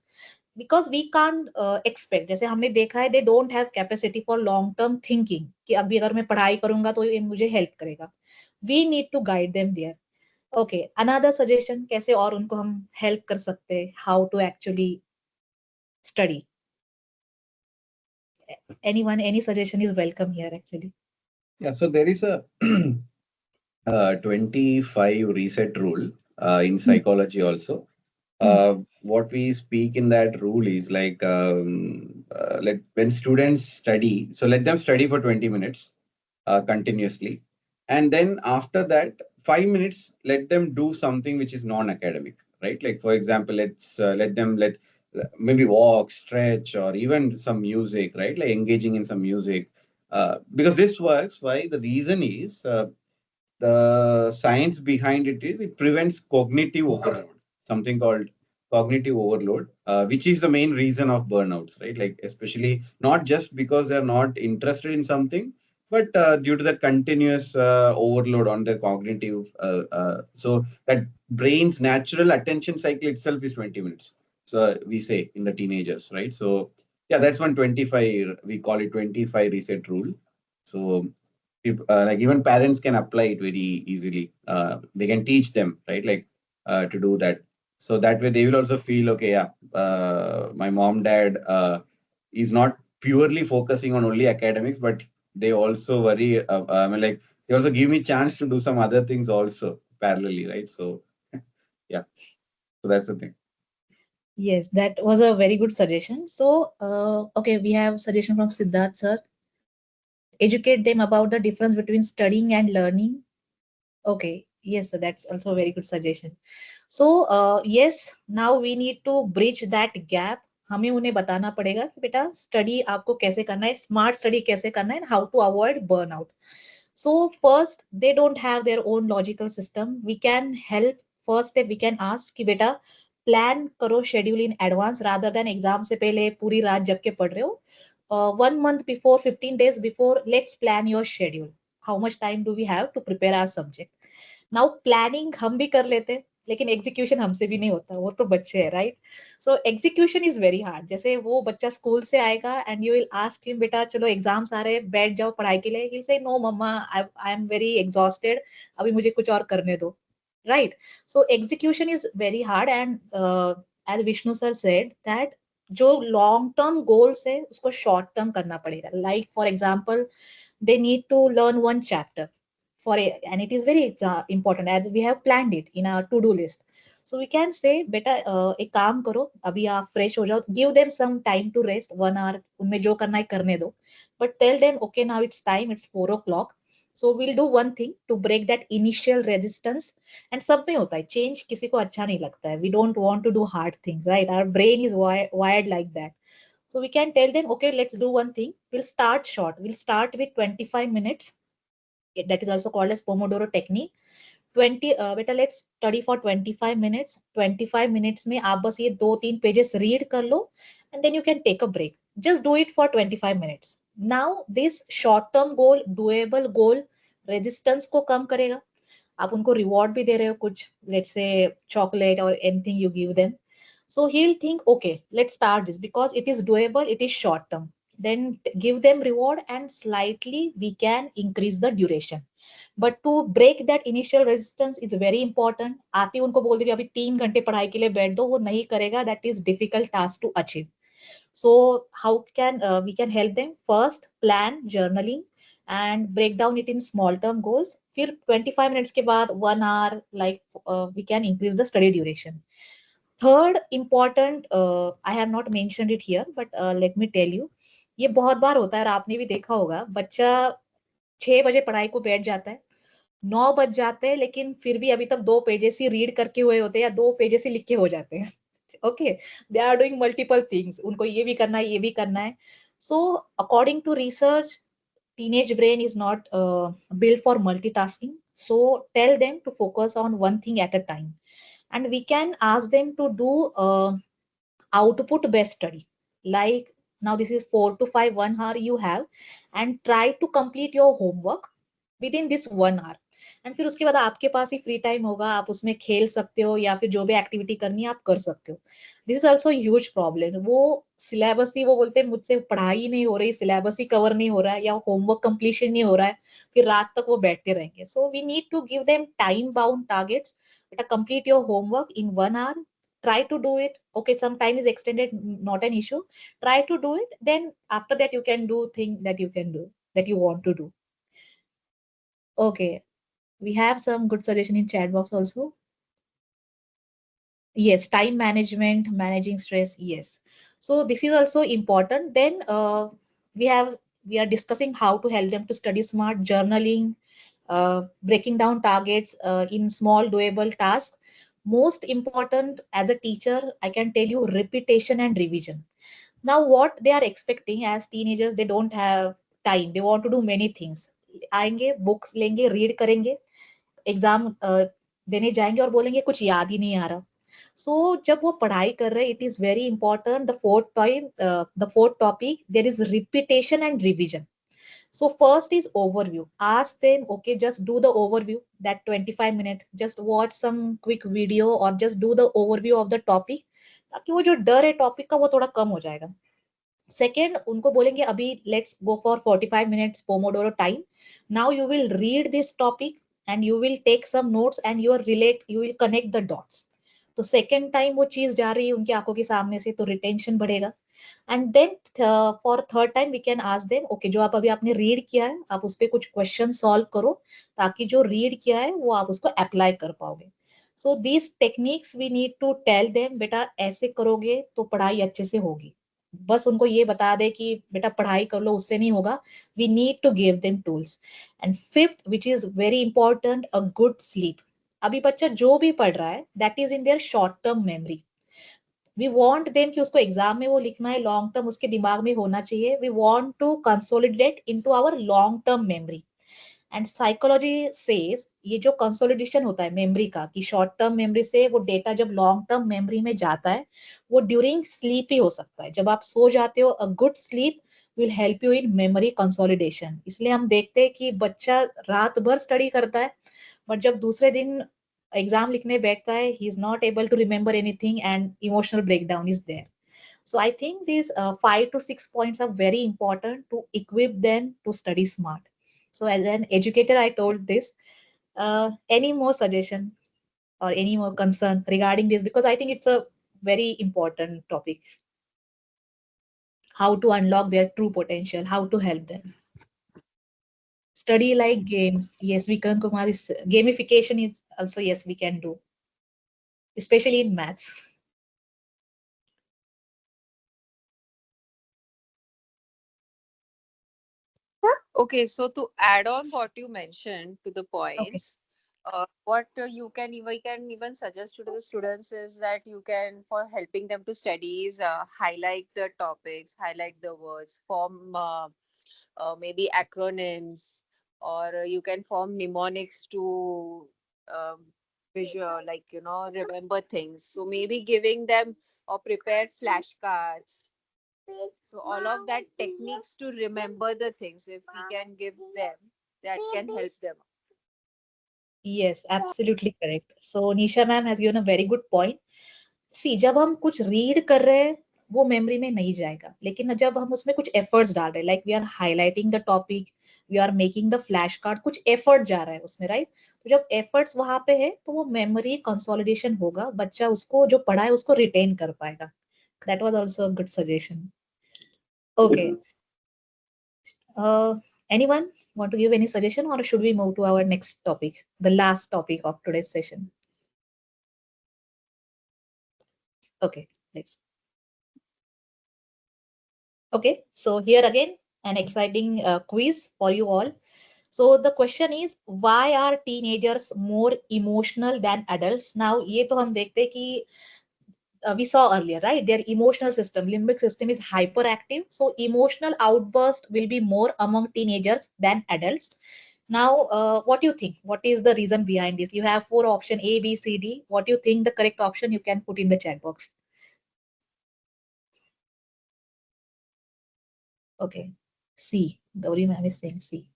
Because we can't expect, जैसे हमने देखा है they don't have capacity for long term thinking कि अभी अगर मैं पढ़ाई करूंगा तो ये मुझे help करेगा. We need to guide them there. Okay, another suggestion कैसे और उनको हम help कर सकते हैं, how to actually study. Anyone, any suggestion is welcome here actually. Yeah, so there is a 25 reset rule in psychology also. What we speak in that rule is like when students study, so let them study for 20 minutes continuously. And then after that, 5 minutes, let them do something which is non-academic, right? Like, for example, let them maybe walk, stretch, or even some music, right? Like engaging in some music. Because this works. Why? The reason is the science behind it is it prevents cognitive overload, something called cognitive overload, which is the main reason of burnouts, right? Like, especially not just because they're not interested in something, but due to that continuous overload on their cognitive. So that brain's natural attention cycle itself is 20 minutes. So we say in the teenagers, right? So yeah, that's 125. We call it 25 reset rule. So like even parents can apply it very easily. They can teach them, right? Like to do that. So that way they will also feel, okay, yeah, my mom, dad is not purely focusing on only academics, but they also worry. I mean, like they also give me chance to do some other things also parallelly, right? So yeah, so that's the thing. Yes, that was a very good suggestion. So, okay, we have suggestion from Siddharth sir. Educate them about the difference between studying and learning. Okay, yes, so that's also a very good suggestion. So, yes, now we need to bridge that gap. हमें उन्हें बताना पड़ेगा कि बेटा study आपको कैसे करना है, स्मार्ट स्टडी कैसे करना है, how to avoid burnout. So first, they don't have their own logical system. We can help. First step, we can ask कि बेटा प्लान करो schedule in advance rather than exam से पहले पूरी रात जग के पढ़ रहे हो. 1 month before, 15 days before, let's plan your schedule. How much time do we have to prepare our subject? Now planning हम भी कर लेते हैं, लेकिन एग्जीक्यूशन हमसे भी नहीं होता, वो तो बच्चे है, right? So execution is very hard. जैसे वो बच्चा स्कूल से आएगा and you will ask him बेटा चलो एग्जाम्स आ रहे हैं, बैठ जाओ पढ़ाई के लिए. ही विल से नो मम्मा, आई एम वेरी एग्जॉस्टेड, अभी मुझे कुछ और करने दो, right? So execution is very hard and as Vishnu sir said that जो लॉन्ग टर्म गोल्स है उसको शॉर्ट टर्म करना पड़ेगा. Like for example they need to learn one chapter and it is very important as we have planned it in our to-do list. So we can say beta ek kaam karo, abhi aap fresh ho jao, give them some time to rest, 1 hour unme jo karna hai karne do, but tell them okay now it's time, it's 4 o'clock, so we'll do one thing to break that initial resistance. And सब में होता है change, किसी को अच्छा नहीं लगता है, we don't want to do hard things, right? Our brain is wired like that. So we can tell them, okay, let's do one thing. We'll start short. We'll start with 25 minutes. That is also called as Pomodoro technique. 20, बेटा let's study for 25 minutes. 25 minutes में आप बस ये 2-3 pages read कर लो, and then you can take a break. Just do it for 25 minutes. Now this short term goal, doable goal, resistance को कम करेगा. आप उनको reward भी दे रहे हो कुछ, let's say chocolate or anything you give them. So he'll think, okay, let's start this because it is doable, it is short term. Then give them reward and slightly we can increase the duration. But to break that initial resistance is very important. आते उनको बोल दीजिए अभी 3 घंटे पढ़ाई के लिए बैठ दो, वो नहीं करेगा. That is difficult task to achieve. So how can we can help them? First, plan journaling. and break down it in small term goals. फिर 25 minutes के बाद 1 hour, like we can increase the study duration. Third important, I have not mentioned it here, but let me tell you, ये बहुत बार होता है और आपने भी देखा होगा, बच्चा 6 बजे पढ़ाई को बैठ जाता है, 9 बज जाते हैं, लेकिन फिर भी अभी तक 2 पेजेस ही रीड करके हुए होते हैं या 2 पेजेस ही लिख के हो जाते हैं. Okay, they are doing multiple things, उनको ये भी करना है, ये भी करना है. So according to research, teenage brain is not built for multitasking. So tell them to focus on one thing at a time, and we can ask them to do output based study. Like now this is 4 to 5 1 hour you have, and try to complete your homework within this 1 hour. And फिर उसके बाद आपके पास ही free time होगा, आप उसमें खेल सकते हो या फिर जो भी एक्टिविटी करनी है आप कर सकते हो. This is also huge problem. वो सिलेबस ही, वो बोलते हैं मुझसे पढ़ाई नहीं हो रही, सिलेबस ही कवर नहीं हो रहा है या होमवर्क कंप्लीशन नहीं हो रहा है, फिर रात तक वो बैठते रहेंगे. So we need to give them time bound targets. बेटा complete your homework in 1 hour. Try to do it. Okay, some time is extended, not an issue. Try to do it. Then after that you can do thing that you can do, that you want to do. Okay, we have some good suggestion in chat box also. Yes, time management, managing stress. Yes, so this is also important. Then we are discussing how to help them to study smart, journaling, breaking down targets in small doable tasks. Most important as a teacher, I can tell you, repetition and revision. Now what they are expecting as teenagers, they don't have time, they want to do many things. आएंगे, books लेंगे, read करेंगे, exam देने जाएंगे और बोलेंगे कुछ याद ही नहीं आ रहा. सो जब वो पढ़ाई कर रहे, it is very important, the fourth topic, there is repetition and revision. So first is overview. Ask them, okay, just do the overview, that 25 minutes. Just watch some quick video or just do the overview of the topic. ताकि वो जो डर है topic का वो थोड़ा कम हो जाएगा. सेकेंड, उनको बोलेंगे अभी let's go for 45 minutes Pomodoro time. Now you will read this topic and you will take some notes and you will connect the dots. तो सेकेंड टाइम वो चीज जा रही है उनकी आंखों के सामने से, तो रिटेंशन बढ़ेगा. And then for third time we can ask them, okay जो आप अभी आपने रीड किया है आप उस पर कुछ क्वेश्चन सॉल्व करो, ताकि जो रीड किया है वो आप उसको अप्लाई कर पाओगे. So these techniques we need to tell them, बेटा ऐसे करोगे तो पढ़ाई अच्छे से होगी. बस उनको ये बता दे कि बेटा पढ़ाई कर लो, उससे नहीं होगा. We need to give them tools. And fifth, which is very important, a good sleep. अभी बच्चा जो भी पढ़ रहा है that is in their short term memory. We want them कि उसको एग्जाम में वो लिखना है, लॉन्ग टर्म उसके दिमाग में होना चाहिए. We want to consolidate into our long term memory. And psychology says ये जो कंसोलिडेशन होता है मेमोरी का, कि शॉर्ट टर्म मेमोरी से वो डेटा जब लॉन्ग टर्म मेमोरी में जाता है वो ड्यूरिंग स्लीप ही हो सकता है, जब आप सो जाते हो. अ good sleep will help you in memory consolidation. इसलिए हम देखते हैं कि बच्चा रात भर स्टडी करता है, बट जब दूसरे दिन एग्जाम लिखने बैठता है, he is not able to remember anything and emotional breakdown is there. So I think these 5 to 6 points are very important to equip them to study smart. So as an educator, I told this. Any more suggestion or any more concern regarding this? Because I think it's a very important topic. How to unlock their true potential, how to help them. Study like games. Yes, we can. Gamification is also, yes, we can do, especially in maths. Okay, so to add on what you mentioned to the points, what we can even suggest to the students is that you can, for helping them to study, is highlight the topics, highlight the words, form maybe acronyms, or you can form mnemonics to visual, like remember things. So maybe giving them or prepare flashcards. So all of that techniques to remember the things, if we can give them, that can help them. Yes, absolutely correct. So Nisha ma'am has given a very good point. See, जब हम कुछ read कर रहे हैं वो memory में नहीं जाएगा, लेकिन जब हम उसमें कुछ एफर्ट्स डाल रहे हैं, like we are highlighting the topic, we are making the flash card, कुछ एफर्ट जा रहा है उसमें, राइट? तो जब एफर्ट्स वहां पे है तो वो मेमोरी कंसोलिडेशन होगा, बच्चा उसको जो पढ़ा है उसको रिटेन कर पाएगा. That was also a good suggestion. Okay. Anyone want to give any suggestion, or should we move to our next topic, the last topic of today's session? Okay, let's. Okay, so here again, an exciting quiz for you all. So the question is, why are teenagers more emotional than adults? Now, ये तो हम देखते हैं कि we saw earlier, right? Their emotional system, limbic system is hyperactive. So emotional outburst will be more among teenagers than adults. Now, what do you think? What is the reason behind this? You have 4 options, A, B, C, D. What do you think the correct option? You can put in the chat box. Okay, C. Gauri ma'am is saying C.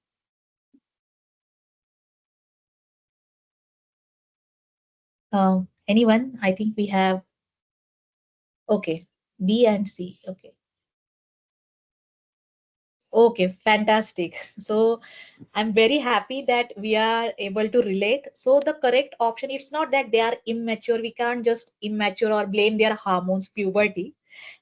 Anyone? I think we have. Okay, B and C. Okay. Okay, fantastic. So I'm very happy that we are able to relate. So the correct option, it's not that they are immature. We can't just immature or blame their hormones, puberty.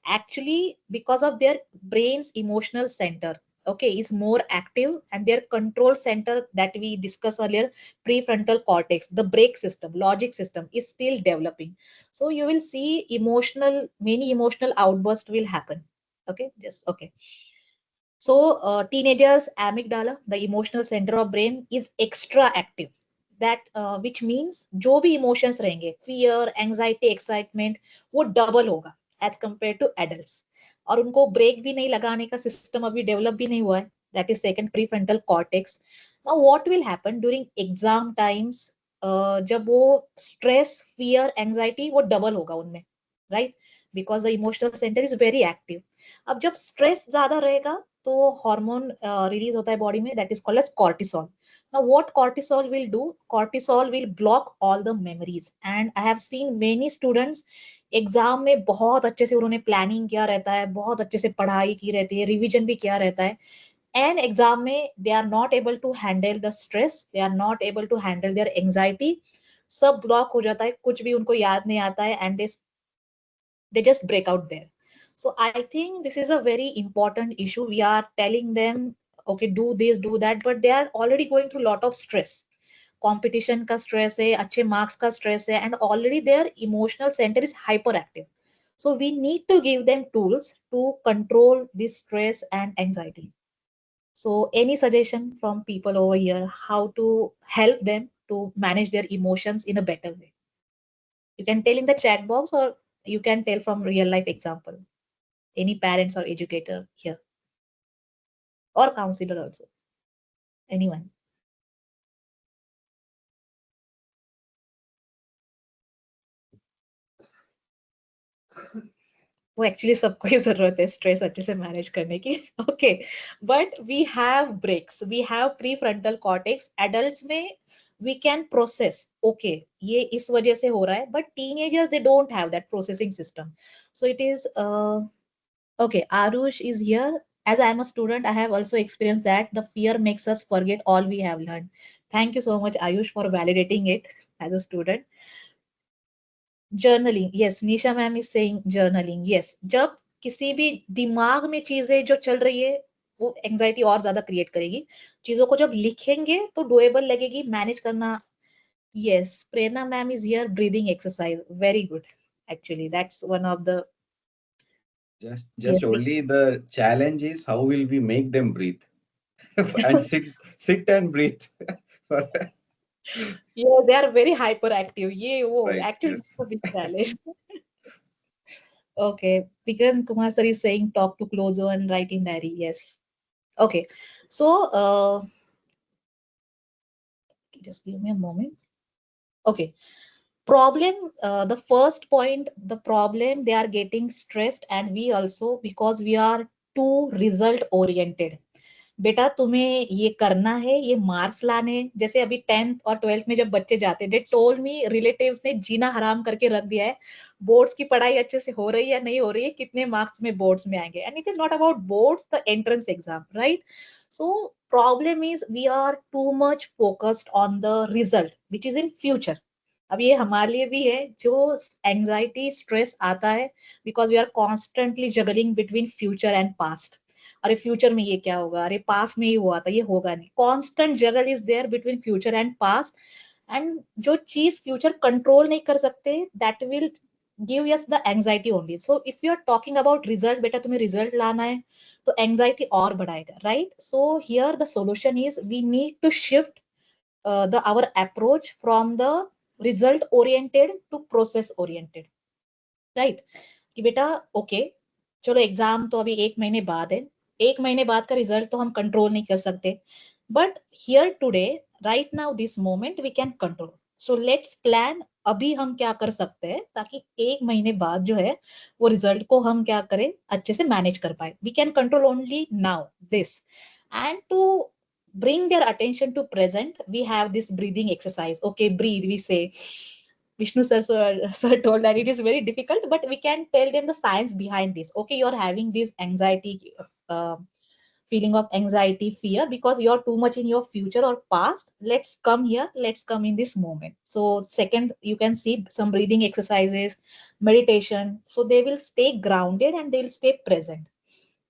Actually, because of their brain's emotional center, okay, is more active, and their control center that we discussed earlier, prefrontal cortex, the brake system, logic system, is still developing. So you will see many emotional outbursts will happen. Okay, just okay. So teenagers amygdala, the emotional center of brain, is extra active. That which means जो भी emotions रहेंगे, fear, anxiety, excitement, वो double होगा as compared to adults. और उनको break भी नहीं लगाने का system अभी develop भी नहीं हुआ है. That is second prefrontal cortex. Now what will happen during exam times? जब वो stress, fear, anxiety वो double होगा उनमें, right? Because the emotional center is very active. अब जब stress ज्यादा रहेगा तो हार्मोन रिलीज होता है बॉडी में, that is called as cortisol. Now what cortisol will do, cortisol will block all the memories. And I have seen many students exam में बहुत अच्छे से उन्होंने प्लानिंग किया रहता है, बहुत अच्छे से पढ़ाई की रहती है, रिवीजन भी किया रहता है, एंड एग्जाम में they are not able to handle the stress, they are not able to handle their anxiety. सब ब्लॉक हो जाता है, कुछ भी उनको याद नहीं आता है, and they just break out there. So I think this is a very important issue. We are telling them, okay, do this, do that, but they are already going through a lot of stress. Competition का stress है, अच्छे marks का stress है, and already their emotional center is hyperactive. So we need to give them tools to control this stress and anxiety. So any suggestion from people over here, how to help them to manage their emotions in a better way? You can tell in the chat box, or you can tell from real life example. Any parents or educator here, or counselor also. Anyone? वो actually सबको ही जरूरत है stress अच्छे से manage करने की. Okay, but we have brakes, we have pre frontal cortex. Adults में we can process, okay, ये इस वजह से हो रहा है, but teenagers they don't have that processing system. So it is okay, Arush is here. As I am a student, I have also experienced that the fear makes us forget all we have learned. Thank you so much, Ayush, for validating it as a student. Journaling, yes, Nisha ma'am is saying journaling. Yes, जब किसी भी दिमाग में चीजें जो चल रही है वो एंजाइटी और ज्यादा क्रिएट करेगी. चीजों को जब लिखेंगे तो डोएबल लगेगी, मैनेज करना. Yes, Prerna ma'am is here. Breathing exercise, very good. Actually, that's one of the. Just Yes, only the challenge is how will we make them breathe and sit and breathe. yeah, they are very hyperactive. Yeah, oh, Right, actually, yes. it's a big challenge. Okay, Vikram Kumar sir is saying talk to closer and write in diary. Yes. Okay, so just give me a moment. Okay, problem. The first point, the problem, they are getting stressed, and we also, because we are too result oriented. बेटा तुम्हें ये करना है, ये marks लाने. जैसे अभी 10th और 12th में जब बच्चे जाते हैं, दे टोल्ड मी रिलेटिव्स ने जीना हराम करके रख दिया है. बोर्ड्स की पढ़ाई अच्छे से हो रही है या नहीं हो रही है, कितने मार्क्स में बोर्ड्स में आएंगे. And it is not about boards, the entrance exam, right? So problem is we are too much focused on the result which is in future. अब ये हमारे लिए भी है जो एंजाइटी स्ट्रेस आता है, because we are constantly juggling between future and past. अरे फ्यूचर में ये क्या होगा, अरे पास्ट में ही हुआ था, ये होगा नहीं. Constant juggle is there between future and past. And जो चीज फ्यूचर कंट्रोल नहीं कर सकते, that will give us the anxiety only. So if you are talking about result, बेटा तुम्हें रिजल्ट लाना है, तो एंजाइटी और बढ़ाएगा, right. So here the solution is we need to shift the our approach from the result oriented to process oriented, right. कि बेटा okay चलो एग्जाम तो अभी 1 महीने बाद है, 1 महीने बाद का रिजल्ट तो हम कंट्रोल नहीं कर सकते, but here today right now this moment we can control. So let's plan अभी हम क्या कर सकते हैं ताकि 1 महीने बाद जो है वो रिजल्ट को हम क्या करें, अच्छे से मैनेज कर पाए. We can control only now this. And to bring their attention to present, we have this breathing exercise. Okay, breathe, we say. Vishnu sir told that it is very difficult, but we can tell them the science behind this. Okay, you're having this anxiety, feeling of anxiety, fear, because you're too much in your future or past. Let's come here, let's come in this moment. So second, you can see some breathing exercises, meditation, so they will stay grounded and they'll stay present.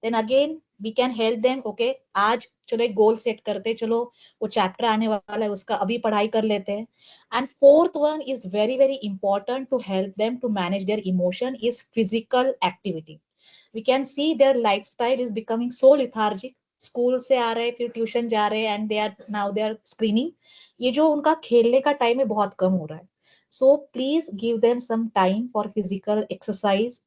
Then again we can help them. Okay, आज चलो एक goal set करते, चलो वो chapter आने वाला है उसका अभी पढ़ाई कर लेते हैं. And fourth one is very very important to help them to manage their emotion is physical activity. We can see their lifestyle is becoming so lethargic. School से आ रहे, फिर ट्यूशन जा रहे हैं, and they are now they are screening. ये जो उनका खेलने का टाइम है बहुत कम हो रहा है. So please give them some time for physical exercise.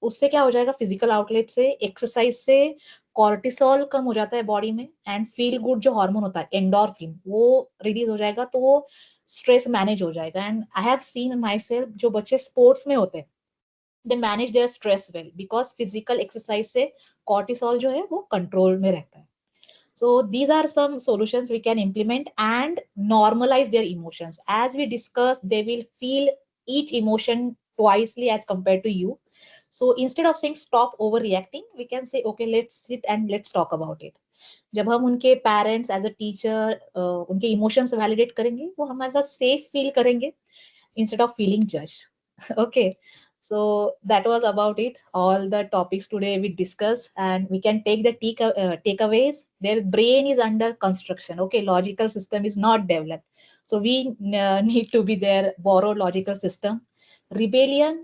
उससे क्या हो जाएगा, फिजिकल आउटलेट से, एक्सरसाइज से कॉर्टिसोल कम हो जाता है बॉडी में, एंड फील गुड जो हार्मोन होता है एंडोर्फिन वो रिलीज हो जाएगा, तो वो स्ट्रेस मैनेज हो जाएगा. And I have seen my self, जो बच्चे स्पोर्ट्स में होते हैं they manage there stress well, because physical exercise से कॉर्टिसोल जो है वो कंट्रोल में रहता है. So these are some solutions we can implement and normalize their emotions. As we discussed, they will feel each emotion twicely as compared to you. So instead of saying stop overreacting, we can say okay, let's sit and let's talk about it. जब हम उनके parents as a teacher उनके emotions validate करेंगे, वो हमारे साथ safe feel करेंगे instead of feeling judged. Okay, so that was about it, all the topics today we discussed, and we can take the takeaways. Their brain is under construction. Okay, logical system is not developed, so we need to be their borrowed logical system. Rebellion,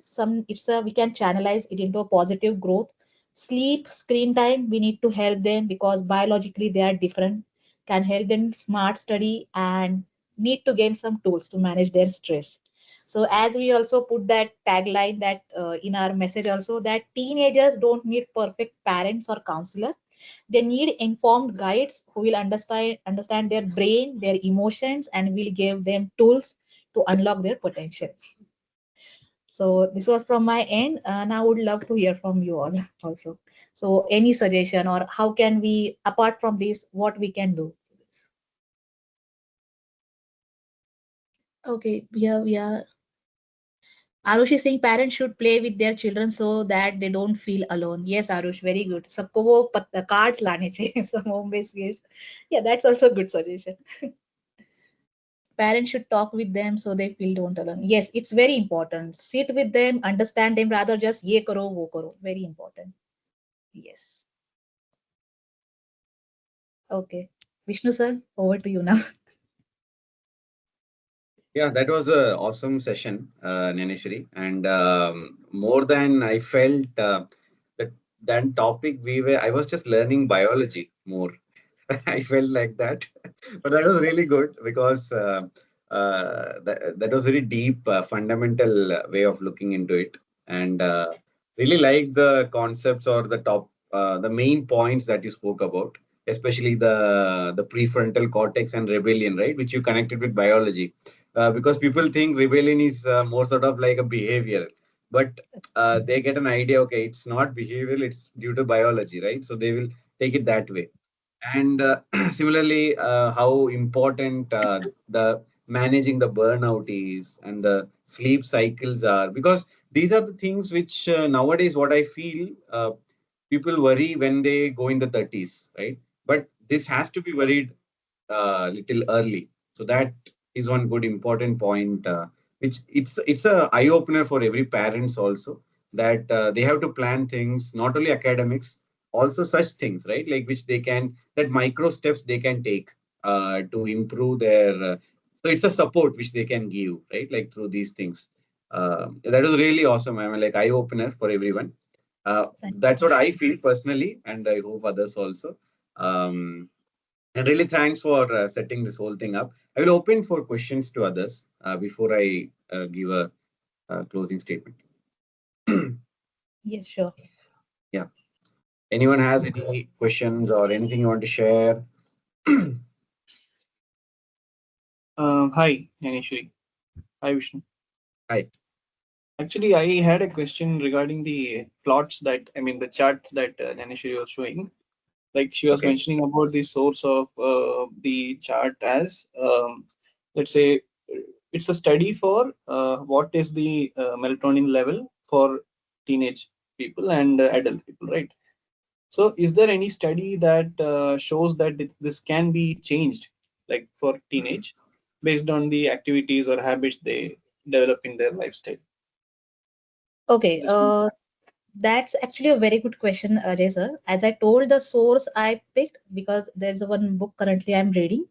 we can channelize it into a positive growth. Sleep, screen time, we need to help them because biologically they are different. Can help them smart study and need to gain some tools to manage their stress. So as we also put that tagline that in our message also, that teenagers don't need perfect parents or counselor. They need informed guides who will understand their brain, their emotions, and will give them tools to unlock their potential. So this was from my end. Now I would love to hear from you all also. So any suggestion, or how can we, apart from this, what we can do? Okay, yeah. Arush is saying parents should play with their children so that they don't feel alone. Yes, Arush, very good. Sabko wo cards lane chahiye. So home based, yes. Yeah, that's also a good suggestion. Parents should talk with them so they feel don't alone. Yes, it's very important. Sit with them, understand them, rather just ye karo, wo karo. Very important. Yes. Okay. Vishnu sir, over to you now. Yeah, that was an awesome session, Dnyaneshwari. And more than I felt that topic, I was just learning biology more. I felt like that, but that was really good because that was very deep, fundamental way of looking into it, and really like the concepts or the main points that you spoke about, especially the prefrontal cortex and rebellion, right, which you connected with biology, because people think rebellion is more sort of like a behavior, but they get an idea, okay, it's not behavioral, it's due to biology, right? So they will take it that way. And similarly, how important the managing the burnout is and the sleep cycles are, because these are the things which nowadays what I feel people worry when they go in the 30s, right? But this has to be worried little early. So that is one good important point, which it's a eye opener for every parents also, that they have to plan things, not only academics, also such things, right? Like which they can, that micro steps they can take to improve their. So it's a support which they can give, right? Like through these things. That was really awesome. I mean, like eye opener for everyone. That's what I feel personally, and I hope others also. And really, thanks for setting this whole thing up. I will open for questions to others before I give a closing statement. Yes, sure. Yeah. Anyone has any questions or anything you want to share? Hi, Dnyaneshwari. Hi, Vishnu. Hi. Actually, I had a question regarding the plots that, I mean, the charts that Dnyaneshwari was showing. Like she was Okay. mentioning about the source of the chart as, let's say, it's a study for what is the melatonin level for teenage people and adult people, right? So, is there any study that shows that this can be changed, like for teenage, based on the activities or habits they develop in their lifestyle? Okay. Just That's actually a very good question, Ajay sir. As I told, the source I picked because there's one book currently I'm reading,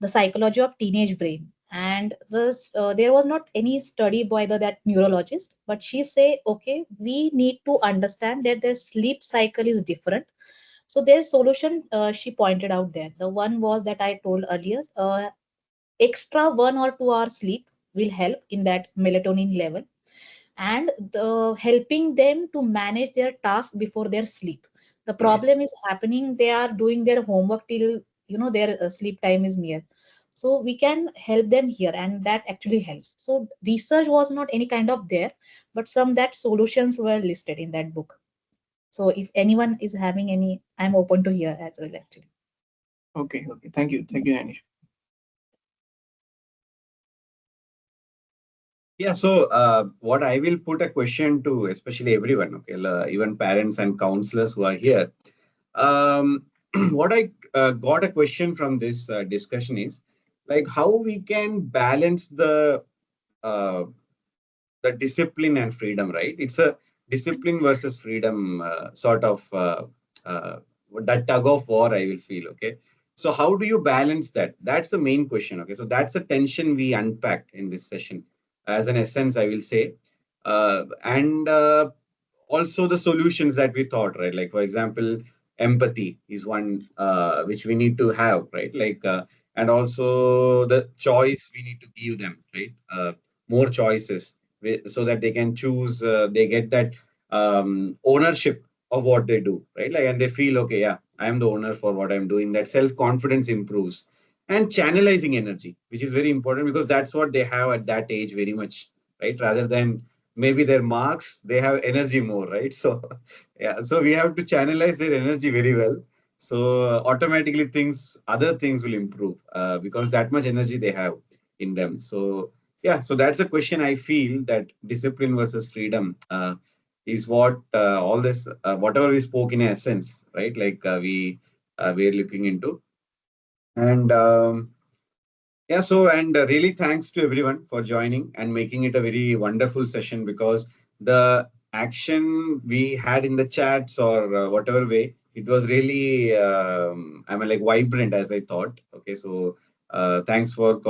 The Psychology of Teenage Brain, and there was not any study by that neurologist, but she say, okay, we need to understand that their sleep cycle is different. So their solution, she pointed out there. The one was that I told earlier. Extra 1 or 2 hours sleep will help in that melatonin level and helping them to manage their task before their sleep. The problem is happening, they are doing their homework till their sleep time is near. So we can help them here, and that actually helps. So research was not any kind of there, but some that solutions were listed in that book. So if anyone is having any, I'm open to hear as well actually. okay. Thank you, Dnyaneshwari. Yeah, so what I will put a question to, especially everyone, okay, even parents and counselors who are here. What I got a question from this discussion is like how we can balance uh, the discipline and freedom, right? It's a discipline versus freedom sort of uh, that tug of war, I will feel. Okay. So, how do you balance that? That's the main question. Okay. So, that's the tension we unpacked in this session. As an essence, I will say. And also the solutions that we thought, right? Like, for example, empathy is one which we need to have, right? Like, and also the choice we need to give them, right? More choices so that they can choose, they get that ownership of what they do, right? Like, and they feel, okay, yeah, I am the owner for what I'm doing. That self-confidence improves. And channelizing energy, which is very important because that's what they have at that age very much, right? Rather than maybe their marks, they have energy more, right? So, yeah, so we have to channelize their energy very well. So automatically other things will improve because that much energy they have in them. So yeah, so that's a question I feel that discipline versus freedom is what all this, whatever we spoke in essence, right? Like we're looking into. And yeah, so and really thanks to everyone for joining and making it a very wonderful session because the action we had in the chats or whatever way, it was really, I mean, like vibrant as I thought. Okay, so thanks for,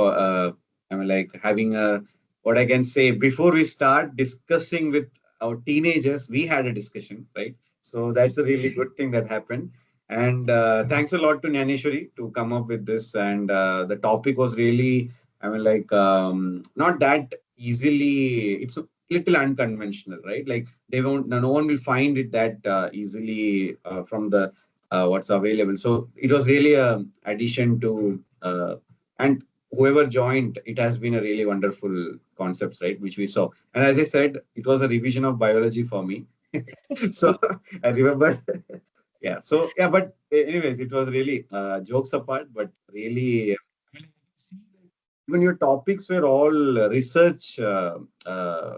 I mean, like having a, what I can say, before we start discussing with our teenagers, we had a discussion, right? So that's a really good thing that happened. And thanks a lot to Dnyaneshwari to come up with this. And the topic was really, I mean, like not that easily. It's a little unconventional, right? Like no one will find it that easily from the what's available. So it was really a addition to and whoever joined, it has been a really wonderful concepts, right? Which we saw. And as I said, it was a revision of biology for me. So I remember. Yeah. So yeah, but anyways, it was really jokes apart, but really, I mean, even your topics were all research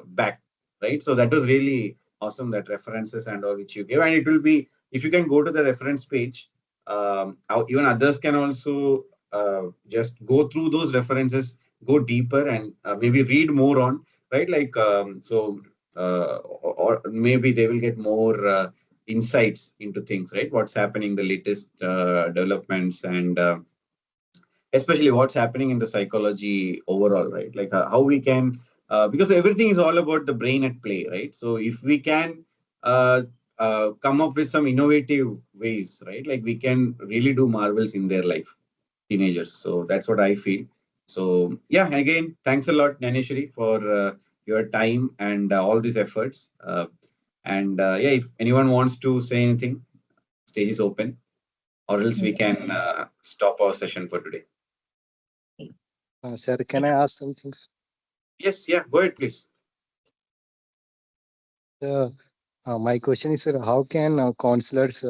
backed, right? So that was really awesome. That references and all which you gave, and it will be if you can go to the reference page, even others can also just go through those references, go deeper, and maybe read more on, right? Like so, or maybe they will get more. insights into things, right? What's happening, the latest developments, and especially what's happening in the psychology overall, right? Like how we can, because everything is all about the brain at play, right? So if we can come up with some innovative ways, right? Like we can really do marvels in their life, teenagers. So that's what I feel. So yeah, again, thanks a lot, Dnyaneshwari, for your time and all these efforts. Yeah, if anyone wants to say anything, stage is open, or else we can stop our session for today. Sir, can I ask some things? Yes, yeah, go ahead, please. My question is, sir, how can counselors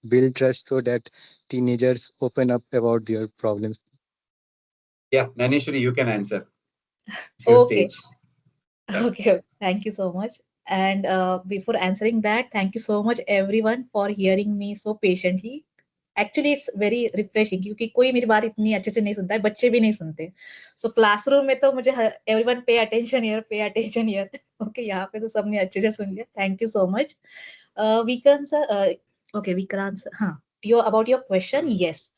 build trust so that teenagers open up about their problems? Yeah, Dnyaneshwari, you can answer. It's your Okay. stage. Yeah. Okay, thank you so much. And before answering that, thank you so much everyone for hearing me so patiently. Actually, it's very refreshing क्योंकि कोई मेरी बात इतनी अच्छे से नहीं सुनता है, बच्चे भी नहीं सुनते. So क्लासरूम में तो मुझे everyone pay attention here, pay attention here. Okay, यहाँ पे तो सबने अच्छे से सुन लिया. Thank you so much. Vikrant sir, okay, Vikrant sir, हाँ, about your question, yes.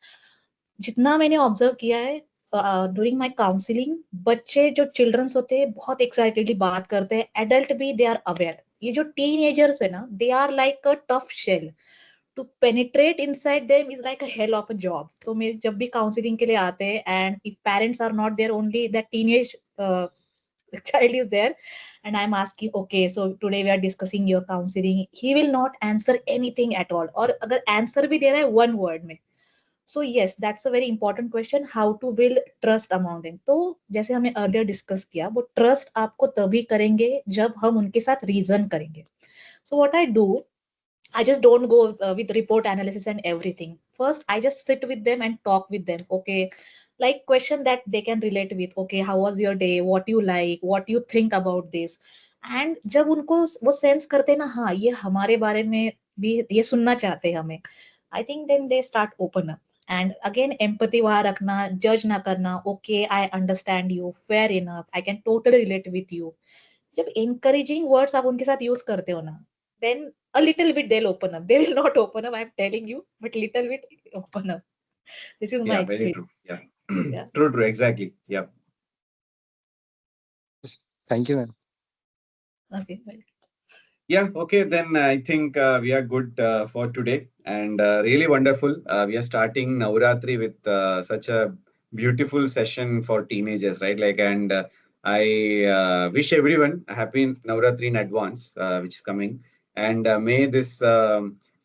जितना मैंने ऑब्जर्व किया है ड्यूरिंग माय काउंसलिंग, बच्चे जो चिल्ड्रंस होते हैं बहुत एक्साइटेडली बात करते हैं, एडल्ट भी दे आर अवेयर. ये जो टीनेजर्स है ना, they are like a tough shell. To penetrate inside them is like a hell of a job. तो मेरे जब भी काउंसलिंग के लिए आते हैं, and if parents are not there, only that teenage child is there, and I'm asking, okay, so today we are discussing your counseling, he will not answer anything at all, और अगर answer भी दे रहा है one word में. So yes, that's a very important question, how to build trust among them. तो जैसे हमने earlier discuss किया, वो trust आपको तभी करेंगे जब हम उनके साथ reason करेंगे. So what I do, I just don't go with report analysis and everything. First, I just sit with them and talk with them. Okay, like question that they can relate with. Okay, how was your day? What you like? What you think about this? And जब उनको वो sense करते हैं ना, हाँ ये हमारे बारे में भी ये सुनना चाहते हैं हमें, I think then they start open up. And again, empathy वहाँ रखना, judge ना करना. Okay, I understand you, fair enough, I can totally relate with you. जब encouraging words आप उनके साथ use करते हो ना, then a little bit they'll open up. They will not open up, I'm telling you, but little bit open up. This is my Yeah, very experience. true. Yeah. Yeah. True, exactly. Yeah. Thank you, ma'am. Okay, well. Yeah, okay, then I think we are good for today, and really wonderful. We are starting Navratri with such a beautiful session for teenagers, right? Like, and I wish everyone a happy Navratri in advance, which is coming, and may this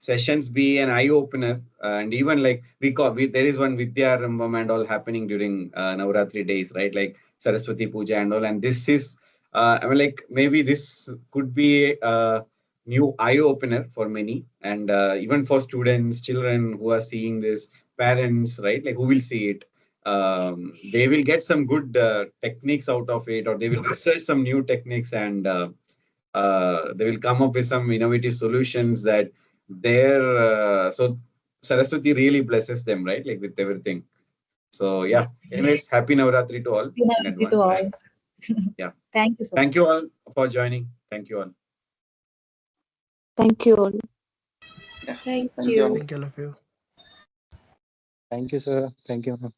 sessions be an eye opener. And even like there is one Vidya Rambam and all happening during Navratri days, right? Like Saraswati Puja and all, and this is. I mean, like maybe this could be a new eye opener for many, and even for students, children who are seeing this, parents, right? Like who will see it. They will get some good techniques out of it, or they will research some new techniques, and they will come up with some innovative solutions that so Saraswati really blesses them, right? Like with everything. So yeah. Anyways, happy Navratri to all in Happy to advance. all. Yeah. Thank you so Thank you all for joining. Thank you all. Thank you all. Thank you. you. Thank you, all of you. Thank you, sir. Thank you, ma'am.